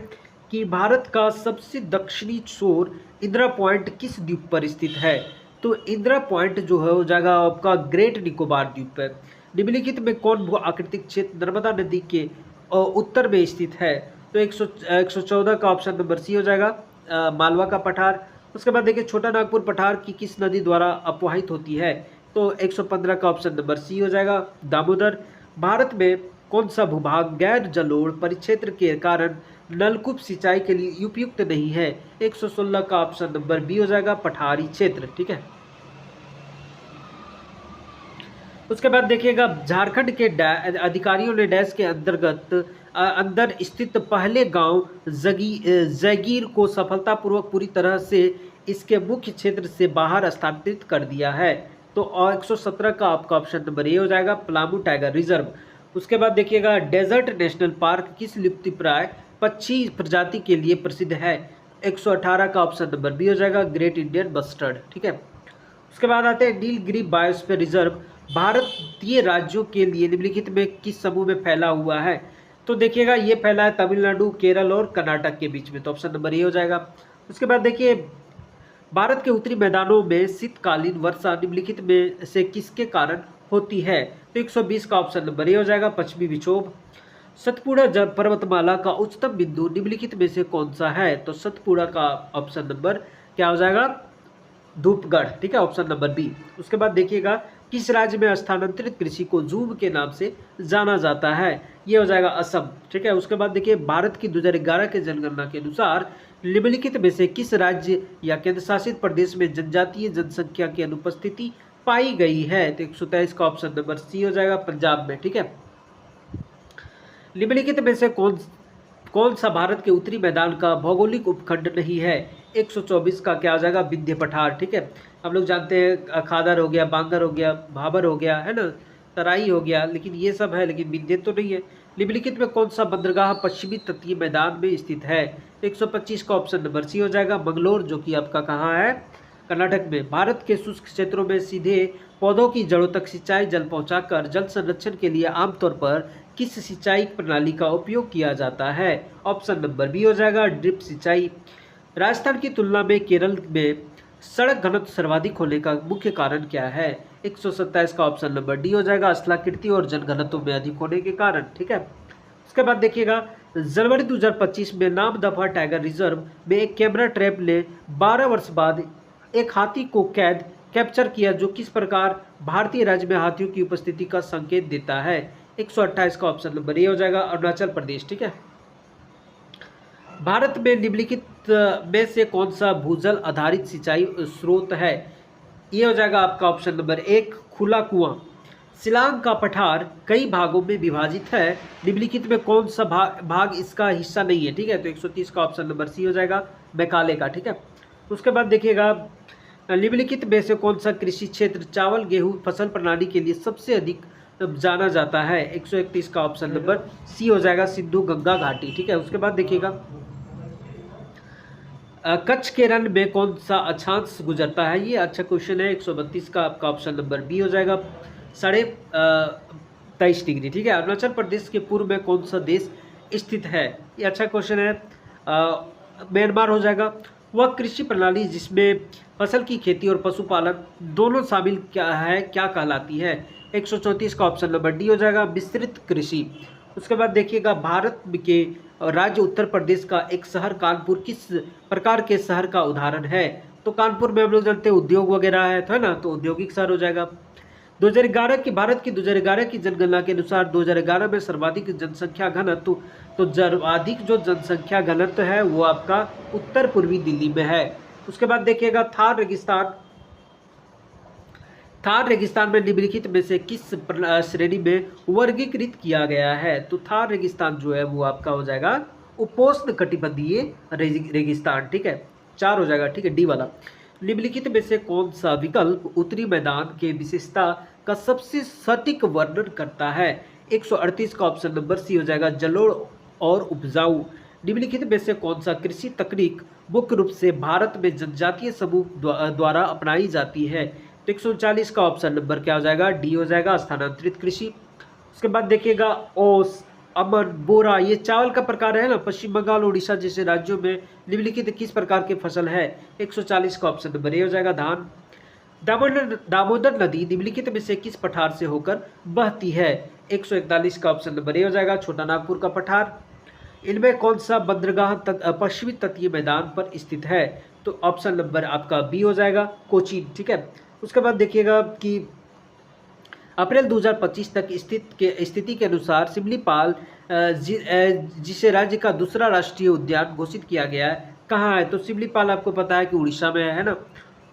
कि भारत का सबसे दक्षिणी छोर इंदिरा पॉइंट किस द्वीप पर स्थित है, तो इंदिरा पॉइंट जो है हो जाएगा आपका ग्रेट निकोबार द्वीप है। निम्नलिखित में कौन भू आकृतिक क्षेत्र नर्मदा नदी के उत्तर में स्थित है, तो 114 का ऑप्शन नंबर सी हो जाएगा, मालवा का पठार। उसके बाद देखिए छोटा नागपुर पठार की किस नदी द्वारा अपवाहित होती है, तो 115 का ऑप्शन नंबर सी हो जाएगा, दामोदर। भारत में कौन सा भूभाग गैर जलोढ़ परिक्षेत्र के कारण नलकूप सिंचाई के लिए उपयुक्त नहीं है, 116 का ऑप्शन नंबर बी हो जाएगा, पठारी क्षेत्र, ठीक है। उसके बाद देखिएगा झारखंड के अधिकारियों ने डैश के अंदर स्थित पहले गांव जगीर को सफलतापूर्वक पूरी तरह से इसके मुख्य क्षेत्र से बाहर स्थानांतरित कर दिया है, तो 117 का आपका ऑप्शन नंबर ए हो जाएगा, पलामू टाइगर रिजर्व। उसके बाद देखिएगा डेजर्ट नेशनल पार्क किस लुप्तप्राय पक्षी प्रजाति के लिए प्रसिद्ध है, 118 का ऑप्शन नंबर बी हो जाएगा, ग्रेट इंडियन बस्टर्ड, ठीक है। उसके बाद आते हैं नीलगिरी बायोस्फीयर रिजर्व भारतीय राज्यों के लिए निम्नलिखित में किस समूह में फैला हुआ है, तो देखिएगा ये फैला है तमिलनाडु, केरल और कर्नाटक के बीच में, तो ऑप्शन नंबर ए हो जाएगा। उसके बाद देखिए भारत के उत्तरी मैदानों में शीतकालीन वर्षा निम्नलिखित में से किसके कारण होती है, तो 120 का ऑप्शन नंबर ए हो जाएगा, पश्चिमी विक्षोभ। सतपुड़ा पर्वतमाला का उच्चतम बिंदु निम्नलिखित में से कौन सा है, तो सतपुड़ा का ऑप्शन नंबर क्या हो जाएगा, धूपगढ़, ठीक है, ऑप्शन नंबर बी। उसके बाद देखिएगा किस राज्य में स्थानांतरित कृषि को जूम के नाम से जाना जाता है, ये हो जाएगा असम, ठीक है। उसके बाद देखिए भारत की 2011 के जनगणना के अनुसार निम्नलिखित में से किस राज्य या केंद्र शासित प्रदेश में जनजातीय जनसंख्या की अनुपस्थिति पाई गई है। तो 123 का ऑप्शन नंबर सी हो जाएगा, पंजाब में। ठीक है, निम्नलिखित में से कौन सा भारत के उत्तरी मैदान का भौगोलिक उपखंड नहीं है? 124 का क्या आ जाएगा? विंध्य पठार। ठीक है, हम लोग जानते हैं खादर हो गया, बांगर हो गया, भाबर हो गया, है ना, तराई हो गया, लेकिन ये सब है, लेकिन विंध्य तो नहीं है। निम्नलिखित में कौन सा बंदरगाह पश्चिमी तटीय मैदान में स्थित है? 125 का ऑप्शन नंबर सी हो जाएगा, मंगलोर, जो कि आपका कहाँ है? कर्नाटक में। भारत के शुष्क क्षेत्रों में सीधे पौधों की जड़ों तक सिंचाई जल पहुंचाकर जल संरक्षण के लिए आमतौर पर किस सिंचाई प्रणाली का उपयोग किया जाता है? ऑप्शन नंबर बी हो जाएगा, ड्रिप सिंचाई। राजस्थान की तुलना में केरल में सड़क घनत्व सर्वाधिक होने का मुख्य कारण क्या है? 127 का ऑप्शन नंबर डी हो जाएगा, स्थलाकृति और जन घनत्व में अधिक होने के कारण। ठीक है, उसके बाद देखिएगा, जनवरी 2025 में नामदफा टाइगर रिजर्व में एक कैमरा ट्रैप ने 12 वर्ष बाद एक हाथी को कैप्चर किया, जो किस प्रकार भारतीय राज्य में हाथियों की उपस्थिति का संकेत देता है? 128 का ऑप्शन नंबर ए हो जाएगा, अरुणाचल प्रदेश। ठीक है, भारत में निम्नलिखित में से कौन सा भूजल आधारित सिंचाई स्रोत है? ये हो जाएगा आपका ऑप्शन नंबर एक, खुला कुआं। शिलांग का पठार कई भागों में विभाजित है, निम्नलिखित में कौन सा भाग इसका हिस्सा नहीं है? ठीक है, तो 130 का ऑप्शन नंबर सी हो जाएगा, मेघालय का। ठीक है, उसके बाद देखिएगा, निम्नलिखित में से कौन सा कृषि क्षेत्र चावल गेहूं फसल प्रणाली के लिए सबसे अधिक जाना जाता है? 131 का ऑप्शन नंबर सी हो जाएगा, सिंधु गंगा घाटी। ठीक है, उसके बाद देखिएगा, कच्छ के रण में कौन सा अक्षांश गुजरता है? ये अच्छा क्वेश्चन है। 132 का आपका ऑप्शन नंबर बी हो जाएगा, 23.5 डिग्री। ठीक है, अरुणाचल प्रदेश के पूर्व में कौन सा देश स्थित है? ये अच्छा क्वेश्चन है, म्यांमार हो जाएगा। वह कृषि प्रणाली जिसमें फसल की खेती और पशुपालन दोनों शामिल क्या कहलाती है? 134 का ऑप्शन नंबर डी हो जाएगा, मिश्रित कृषि। उसके बाद देखिएगा, भारत के राज्य उत्तर प्रदेश का एक शहर कानपुर किस प्रकार के शहर का उदाहरण है? तो कानपुर में हम लोग जानते हैं उद्योग वगैरह है ना, तो औद्योगिक शहर हो जाएगा। 2011 की भारत की 2011 की जनगणना के अनुसार 2011 में सर्वाधिक जनसंख्या घनत्व, तो सर्वाधिक जो जनसंख्या घनत्व है वो आपका उत्तर पूर्वी दिल्ली में है। उसके बाद देखिएगा, थार रेगिस्तान में निम्नलिखित में से किस श्रेणी में वर्गीकृत किया गया है? तो थार रेगिस्तान जो है वो आपका हो जाएगा उपोष्ण कटिबंधीय रेगिस्तान। ठीक है, 4 हो जाएगा। ठीक है, डी वाला। निम्नलिखित में से कौन सा विकल्प उत्तरी मैदान के विशेषता का सबसे सटीक वर्णन करता है? 138 का ऑप्शन नंबर सी हो जाएगा, जलोढ़ और उपजाऊ। निम्नलिखित में से कौन सा कृषि तकनीक मुख्य रूप से भारत में जनजातीय समूह द्वारा अपनाई जाती है? तो 139 का ऑप्शन नंबर क्या हो जाएगा? डी हो जाएगा, स्थानांतरित कृषि। उसके बाद देखिएगा, ओस, अमन, बोरा, ये चावल का प्रकार है ना। पश्चिम बंगाल, उड़ीसा जैसे राज्यों में निम्नलिखित किस प्रकार की फसल है? 140 का ऑप्शन नंबर ए हो जाएगा, धान। दामोदर नदी निम्नलिखित में से किस पठार से होकर बहती है? 141 का ऑप्शन नंबर ए हो जाएगा, छोटा नागपुर का पठार। इनमें कौन सा बंदरगाह पश्चिमी तटीय मैदान पर स्थित है? तो ऑप्शन नंबर आपका बी हो जाएगा, कोचीन। ठीक है, उसके बाद देखिएगा कि अप्रैल 2025 तक स्थिति के अनुसार सिमलीपाल जिसे राज्य का दूसरा राष्ट्रीय उद्यान घोषित किया गया है, कहाँ है? तो सिमलीपाल आपको पता है कि उड़ीसा में है ना।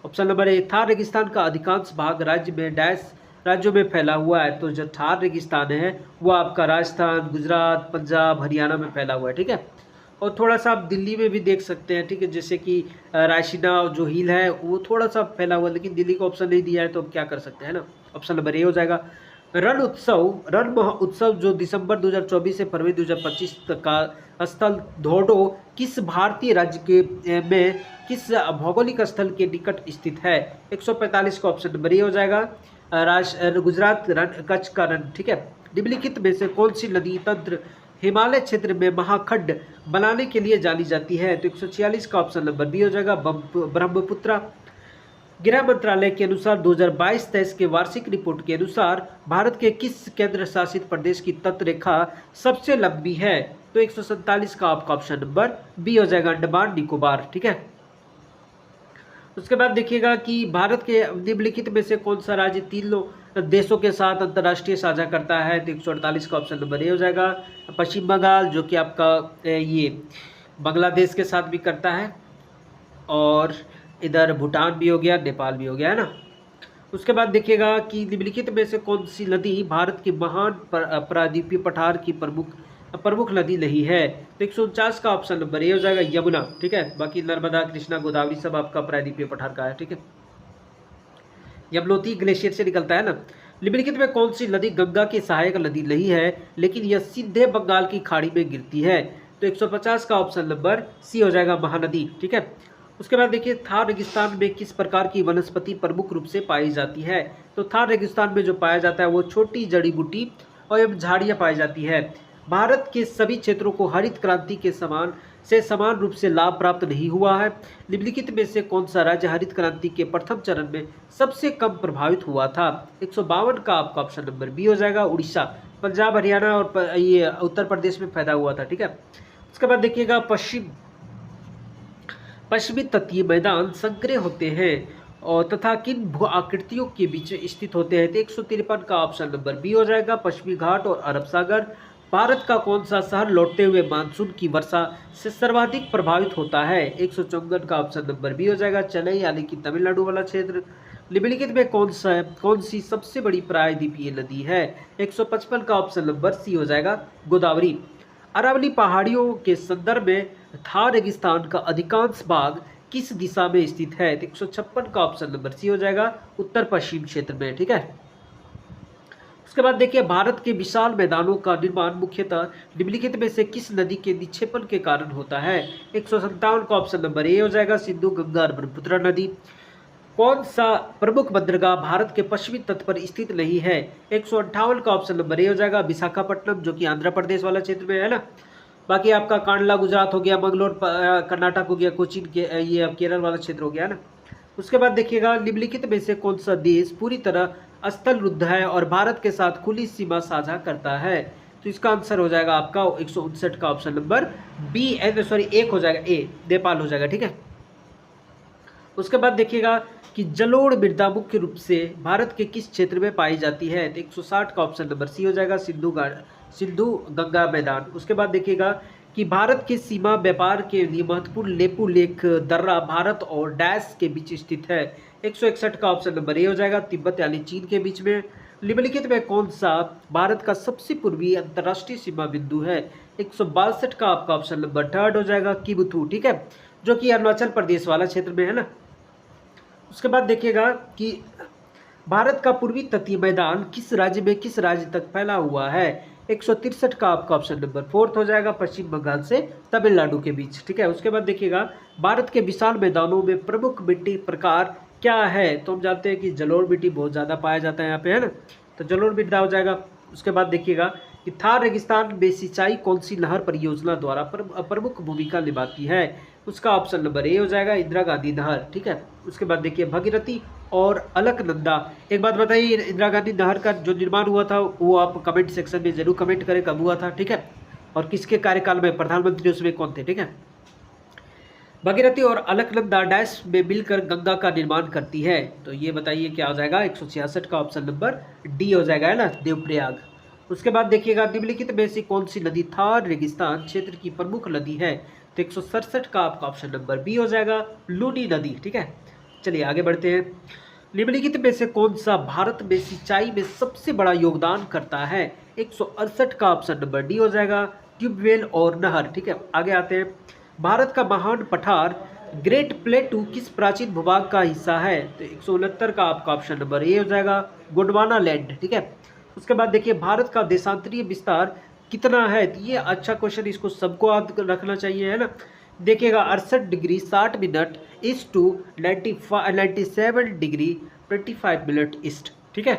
ऑप्शन नंबर ए, थार रेगिस्तान का अधिकांश भाग राज्य में डैश राज्यों में फैला हुआ है। तो जो थार रेगिस्तान है वो आपका राजस्थान, गुजरात, पंजाब, हरियाणा में फैला हुआ है। ठीक है, और थोड़ा सा आप दिल्ली में भी देख सकते हैं। ठीक है, जैसे कि रायसीना जो हिल है वो थोड़ा सा फैला हुआ है, लेकिन दिल्ली का ऑप्शन नहीं दिया है, तो अब क्या कर सकते हैं ना। ऑप्शन नंबर ए हो जाएगा। रण महोत्सव जो दिसंबर 2024 से फरवरी 2025 तक का स्थल धोर्डो किस भारतीय राज्य के में किस भौगोलिक स्थल के निकट स्थित है? 145 का ऑप्शन नंबर ए हो जाएगा, गुजरात रण, कच्छ का रण। ठीक है, निम्नलिखित में से कौन सी नदी तंत्र हिमालय क्षेत्र में महाखंड बनाने के लिए जानी जाती है? तो 146 का ऑप्शन नंबर बी हो जाएगा, ब्रह्मपुत्रा। गृह मंत्रालय के अनुसार 2022-23 के वार्षिक रिपोर्ट के अनुसार भारत के किस केंद्र शासित प्रदेश की तटरेखा सबसे लंबी है? तो 147 का आपका ऑप्शन नंबर बी हो जाएगा, अंडमान निकोबार। ठीक है, उसके बाद देखिएगा कि भारत के निम्नलिखित में से कौन सा राज्य 3 देशों के साथ अंतर्राष्ट्रीय साझा करता है? तो 148 का ऑप्शन नंबर ए हो जाएगा, पश्चिम बंगाल, जो कि आपका ये बांग्लादेश के साथ भी करता है, और इधर भूटान भी हो गया, नेपाल भी हो गया, है ना। उसके बाद देखिएगा कि निम्नलिखित में से कौन सी नदी भारत के महान प्रायद्वीपीय पठार की प्रमुख प्रमुख नदी नहीं है। तो 149 का ऑप्शन नंबर ए हो जाएगा यमुना। ठीक है, बाकी नर्मदा, कृष्णा, गोदावरी सब आपका प्रायद्वीपीय पठार का है। ठीक है, यमुनोत्री ग्लेशियर से निकलता है ना। निम्नलिखित में कौन सी नदी गंगा की सहायक नदी नहीं है लेकिन यह सीधे बंगाल की खाड़ी में गिरती है। तो 150 का ऑप्शन नंबर सी हो जाएगा महानदी। ठीक है, उसके बाद देखिए थार रेगिस्तान में किस प्रकार की वनस्पति प्रमुख रूप से पाई जाती है। तो थार रेगिस्तान में जो पाया जाता है वो छोटी जड़ी बूटी और एवं झाड़ियाँ पाई जाती है। भारत के सभी क्षेत्रों को हरित क्रांति के समान रूप से लाभ प्राप्त नहीं हुआ है। निम्नलिखित में से कौन सा राज्य हरित क्रांति के प्रथम चरण में सबसे कम प्रभावित हुआ था। 152 का आपका ऑप्शन नंबर बी हो जाएगा उड़ीसा। पंजाब, हरियाणा और ये उत्तर प्रदेश में पैदा हुआ था। ठीक है, उसके बाद देखिएगा पश्चिमी तटीय मैदान संकरे होते हैं और तथा किन भू आकृतियों के बीच स्थित होते हैं। तो 153 का ऑप्शन नंबर बी हो जाएगा पश्चिमी घाट और अरब सागर। भारत का कौन सा शहर लौटते हुए मानसून की वर्षा से सर्वाधिक प्रभावित होता है। 154 का ऑप्शन नंबर बी हो जाएगा चेन्नई यानी कि तमिलनाडु वाला क्षेत्र। निम्नलिखित में कौन सी सबसे बड़ी प्रायद्वीपीय नदी है। 155 का ऑप्शन नंबर सी हो जाएगा गोदावरी। अरावली पहाड़ियों के संदर्भ में थार रेगिस्तान का अधिकांश भाग किस दिशा में स्थित है। 156 का ऑप्शन नंबर सी हो जाएगा उत्तर पश्चिम क्षेत्र में। ठीक है, उसके बाद देखिए भारत के विशाल मैदानों का निर्माण मुख्यतः निम्नलिखित में से किस नदी के निक्षेपण के कारण होता है। 157 का ऑप्शन नंबर ए हो जाएगा सिंधु, गंगा और ब्रह्मपुत्र नदी। कौन सा प्रमुख बंदरगाह भारत के पश्चिमी तट पर स्थित नहीं है। 158 का ऑप्शन नंबर ए हो जाएगा विशाखापट्टनम जो कि आंध्र प्रदेश वाला क्षेत्र में है ना। बाकी आपका कांडला गुजरात हो गया, मंगलोर कर्नाटक हो गया, कोचीन के ये केरल वाला क्षेत्र हो गया ना। उसके बाद देखिएगा निम्नलिखित में से कौन सा देश पूरी तरह स्थल रुद्ध है और भारत के साथ खुली सीमा साझा करता है। तो इसका आंसर हो जाएगा आपका 159 का ऑप्शन नंबर बी एक हो जाएगा ए, नेपाल हो जाएगा। ठीक है, उसके बाद देखिएगा कि जलोढ़ मृदा मुख्य रूप से भारत के किस क्षेत्र में पाई जाती है। तो 160 का ऑप्शन नंबर सी हो जाएगा सिंधु गंगा मैदान। उसके बाद देखिएगा कि भारत के सीमा व्यापार के लिए महत्वपूर्ण लेपू लेक दर्रा भारत और डैश के बीच स्थित है। 161 का ऑप्शन नंबर ए हो जाएगा तिब्बत यानी चीन के बीच में। निम्नलिखित में कौन सा भारत का सबसे पूर्वी अंतर्राष्ट्रीय सीमा बिंदु है। 162 का आपका ऑप्शन नंबर थर्ड हो जाएगा किबुथु। ठीक है, जो कि अरुणाचल प्रदेश वाला क्षेत्र में है ना। उसके बाद देखिएगा कि भारत का पूर्वी तटीय मैदान किस राज्य तक फैला हुआ है। 163 का आपका ऑप्शन नंबर फोर्थ हो जाएगा पश्चिम बंगाल से तमिलनाडु के बीच। ठीक है, उसके बाद देखिएगा भारत के विशाल मैदानों में प्रमुख मिट्टी प्रकार क्या है। तो हम जानते हैं कि जलोढ़ मिट्टी बहुत ज़्यादा पाया जाता है यहाँ पे, है ना। तो जलोढ़ मृदा हो जाएगा। उसके बाद देखिएगा कि थार रेगिस्तान में सिंचाई कौन सी नहर परियोजना द्वारा प्रमुख भूमिका निभाती है। उसका ऑप्शन नंबर ए हो जाएगा इंदिरा गांधी नहर। ठीक है, उसके बाद देखिए भगीरथी और अलकनंदा। एक बात बताइए इंदिरा गांधी नहर का जो निर्माण हुआ था वो आप कमेंट सेक्शन में जरूर कमेंट करें कब हुआ था। ठीक है, और किसके कार्यकाल में प्रधानमंत्री उसमें कौन थे। ठीक है, भगीरथी और अलकनंदा डैश में मिलकर गंगा का निर्माण करती है। तो ये बताइए क्या हो जाएगा। 166 का ऑप्शन नंबर डी हो जाएगा, है ना, देवप्रयाग। उसके बाद देखिएगा निम्नलिखित में से कौन सी नदी थार रेगिस्तान क्षेत्र की प्रमुख नदी है। तो 167 का आपका ऑप्शन नंबर बी हो जाएगा लूनी नदी। ठीक है, चलिए आगे बढ़ते हैं। निम्नलिखित में से कौन सा भारत में सिंचाई में सबसे बड़ा योगदान करता है। 168 का ऑप्शन नंबर डी हो जाएगा ट्यूबवेल और नहर। ठीक है, आगे आते हैं। भारत का महान पठार ग्रेट प्लेटू किस प्राचीन भूभाग का हिस्सा है। तो 169 का आपका ऑप्शन नंबर ए हो जाएगा गोंडवाना लैंड। ठीक है, उसके बाद देखिए भारत का देशांतरीय विस्तार कितना है। तो ये अच्छा क्वेश्चन, इसको सबको याद रखना चाहिए, है ना। देखिएगा 68 degree 60 minute east to 97 degree 25 minute east. ठीक है,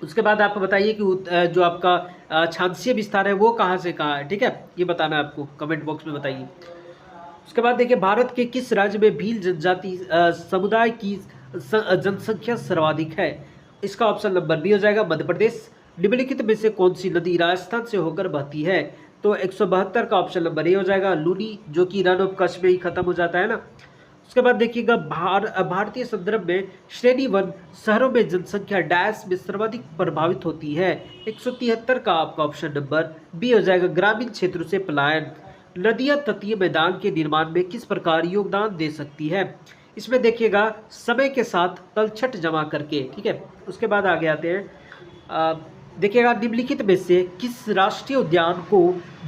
उसके बाद आप बताइए कि जो आपका क्षांशीय विस्तार है वो कहाँ से कहाँ है। ठीक है, ये बताना है आपको, कमेंट बॉक्स में बताइए। उसके बाद देखिए भारत के किस राज्य में भील जनजाति समुदाय की जनसंख्या सर्वाधिक है। इसका ऑप्शन नंबर बी हो जाएगा मध्य प्रदेश। निम्नलिखित में से कौन सी नदी राजस्थान से होकर बहती है। तो 172 का ऑप्शन नंबर ए हो जाएगा लूनी, जो कि रन ऑफ कच्छ में ही खत्म हो जाता है ना। उसके बाद देखिएगा भारतीय संदर्भ में श्रेणी 1 शहरों में जनसंख्या डैश में सर्वाधिक प्रभावित होती है। 173 का आपका ऑप्शन नंबर बी हो जाएगा ग्रामीण क्षेत्रों से पलायन। नदियां तटीय मैदान के निर्माण में किस प्रकार योगदान दे सकती है। इसमें देखिएगा समय के साथ तलछट जमा करके, ठीक है। उसके बाद आगे आते हैं, देखिएगा निम्नलिखित में से किस राष्ट्रीय उद्यान को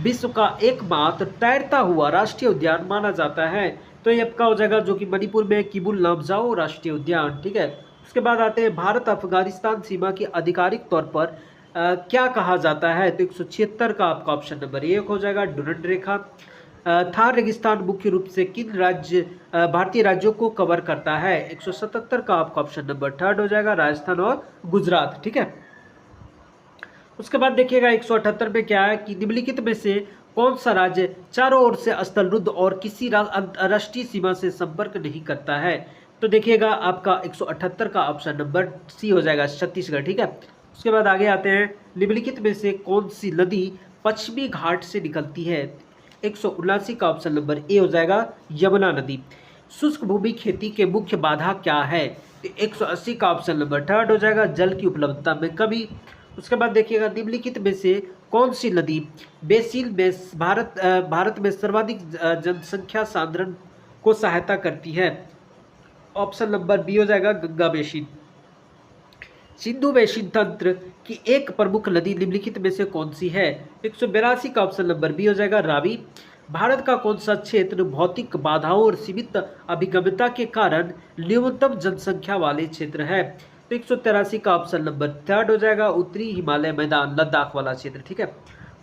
विश्व का एकमात्र तैरता हुआ राष्ट्रीय उद्यान माना जाता है? तो ये आपका हो जाएगा जो कि मणिपुर में किबुल लमजाओ राष्ट्रीय उद्यान, ठीक है। उसके बाद आते हैं भारत अफगानिस्तान सीमा की आधिकारिक तौर पर क्या कहा जाता है? तो 176 का आपका ऑप्शन नंबर एक हो जाएगा, डुरंड रेखा। थार रेगिस्तान मुख्य रूप से किन राज्य भारतीय राज्यों को कवर करता है? 177 का आपका ऑप्शन नंबर थर्ड हो जाएगा, राजस्थान और गुजरात, ठीक है। उसके बाद देखिएगा 178 में क्या है कि निम्नलिखित में से कौन सा राज्य चारों ओर से स्थलरुद्ध और किसी राष्ट्रीय सीमा से संपर्क नहीं करता है? तो देखिएगा आपका 178 का ऑप्शन नंबर सी हो जाएगा, छत्तीसगढ़, ठीक है। उसके बाद आगे आते हैं, निम्नलिखित में से कौन सी नदी पश्चिमी घाट से निकलती है? 179 का ऑप्शन नंबर ए हो जाएगा, यमुना नदी। शुष्क भूमि खेती के मुख्य बाधा क्या है? 180 का ऑप्शन नंबर थर्ड हो जाएगा, जल की उपलब्धता में कमी। उसके बाद देखिएगा निम्नलिखित में से कौन सी नदी बेसिल में भारत में सर्वाधिक जनसंख्या सांद्रण को सहायता करती है? ऑप्शन नंबर बी हो जाएगा, गंगा बेसिन। सिंधु बेसिन तंत्र की एक प्रमुख नदी निम्नलिखित में से कौन सी है? 182 का ऑप्शन नंबर बी हो जाएगा, रावी। भारत का कौन सा क्षेत्र भौतिक बाधाओं और सीमित अभिगम्यता के कारण न्यूनतम जनसंख्या वाले क्षेत्र है? तो 183 का ऑप्शन नंबर थर्ड हो जाएगा, उत्तरी हिमालय मैदान, लद्दाख वाला क्षेत्र, ठीक है।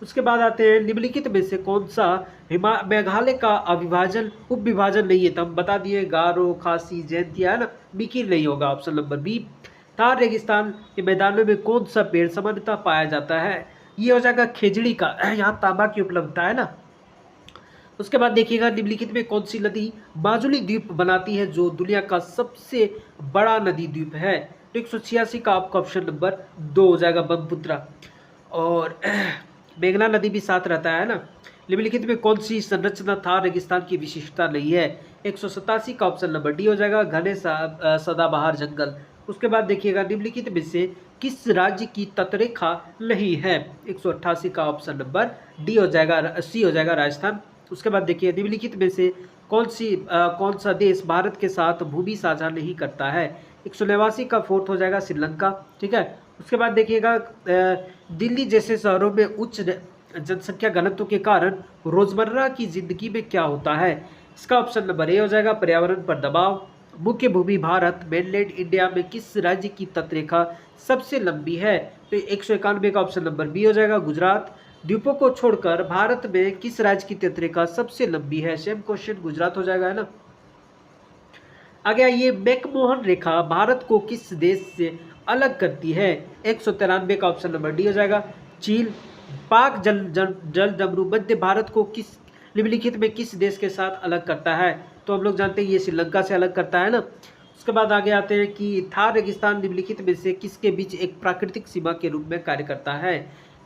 उसके बाद आते हैं, निम्नलिखित में से कौन सा मेघालय का अविभाजन उप विभाजन नहीं है? तो हम बता दिए गारो, खासी, जयंतिया है ना, मिकिर नहीं होगा, ऑप्शन नंबर बी। थार रेगिस्तान के मैदानों में कौन सा पेड़ सामान्यतः पाया जाता है? ये हो जाएगा खेजड़ी का, यहाँ तांबा की उपलब्धता है ना। उसके बाद देखिएगा निम्नलिखित में कौन सी नदी माजुली द्वीप बनाती है, जो दुनिया का सबसे बड़ा नदी द्वीप है? तो 186 का आपका ऑप्शन नंबर दो हो जाएगा, ब्रह्मपुत्रा। और मेघना नदी भी साथ रहता है ना। निम्नलिखित में कौन सी संरचना थार रेगिस्तान की विशिष्टता नहीं है? 187 का ऑप्शन नंबर डी हो जाएगा, घने सदाबहार जंगल। उसके बाद देखिएगा निम्नलिखित में से किस राज्य की तटरेखा नहीं है? 188 का ऑप्शन नंबर डी हो जाएगा, सी हो जाएगा, राजस्थान। उसके बाद देखिए निम्नलिखित में से कौन सा देश भारत के साथ भूमि साझा नहीं करता है? 189 का फोर्थ हो जाएगा, श्रीलंका, ठीक है। उसके बाद देखिएगा दिल्ली जैसे शहरों में उच्च जनसंख्या घनत्व के कारण रोजमर्रा की जिंदगी में क्या होता है? इसका ऑप्शन नंबर ए हो जाएगा, पर्यावरण पर दबाव। मुख्य भूमि भारत मेनलैंड इंडिया में किस राज्य की तटरेखा सबसे लंबी है? तो 191 का ऑप्शन नंबर बी हो जाएगा, गुजरात। द्वीपों को छोड़कर भारत में किस राज्य की तटरेखा सबसे लंबी है? सेम क्वेश्चन, गुजरात हो जाएगा, है ना। आगे आइए, मैकमोहन रेखा भारत को किस देश से अलग करती है? 193 का ऑप्शन नंबर डी हो जाएगा, चीन। पाक जल डमरू मध्य भारत को किस निम्नलिखित में किस देश के साथ अलग करता है? तो हम लोग जानते हैं ये श्रीलंका से अलग करता है ना। उसके बाद आगे आते हैं कि थार रेगिस्तान निम्नलिखित में से किसके बीच एक प्राकृतिक सीमा के रूप में कार्य करता है?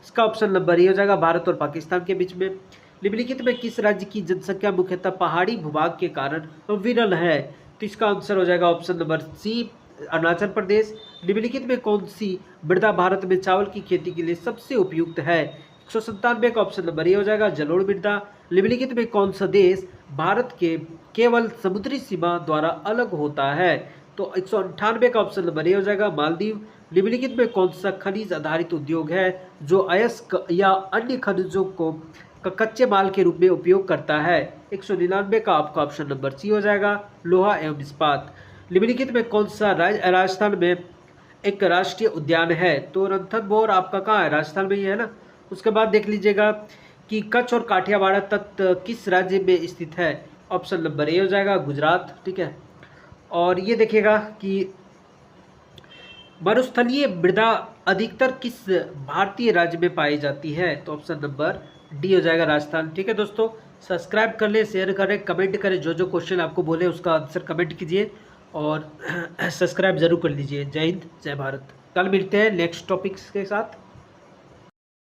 इसका ऑप्शन नंबर ए हो जाएगा, भारत और पाकिस्तान के बीच में। निम्नलिखित में किस राज्य की जनसंख्या मुख्यतः पहाड़ी भूभाग के कारण विरल है? तो इसका आंसर हो जाएगा option number C, Arunachal Pradesh. निम्नलिखित में कौन सी मृदा भारत में चावल की खेती के लिए सबसे उपयुक्त है? 197 का ऑप्शन नंबर ए हो जाएगा, जलोढ़ मृदा। निम्नलिखित में कौन सा देश भारत के केवल समुद्री सीमा द्वारा अलग होता है? तो 198 का ऑप्शन नंबर ए हो जाएगा, मालदीव। निम्नलिखित में कौन सा खनिज आधारित उद्योग है जो अयस्क या अन्य खनिजों को कच्चे माल के रूप में उपयोग करता है? 199 का आपका ऑप्शन नंबर सी हो जाएगा, लोहा एवं इस्पात। निम्नलिखित में कौन सा राजस्थान में एक राष्ट्रीय उद्यान है? तो रणथंभौर आपका कहाँ है? राजस्थान में ही है ना। उसके बाद देख लीजिएगा कि कच्छ और काठियावाड़ तट किस राज्य में स्थित है? ऑप्शन नंबर ए हो जाएगा, गुजरात, ठीक है। और ये देखिएगा कि मरुस्थलीय मृदा अधिकतर किस भारतीय राज्य में पाई जाती है? तो ऑप्शन नंबर डी हो जाएगा, राजस्थान, ठीक है। दोस्तों सब्सक्राइब कर ले, शेयर करें, कमेंट करें, जो जो क्वेश्चन आपको बोले उसका आंसर कमेंट कीजिए और सब्सक्राइब जरूर कर लीजिए। जय हिंद, जय भारत। कल मिलते हैं नेक्स्ट टॉपिक्स के साथ।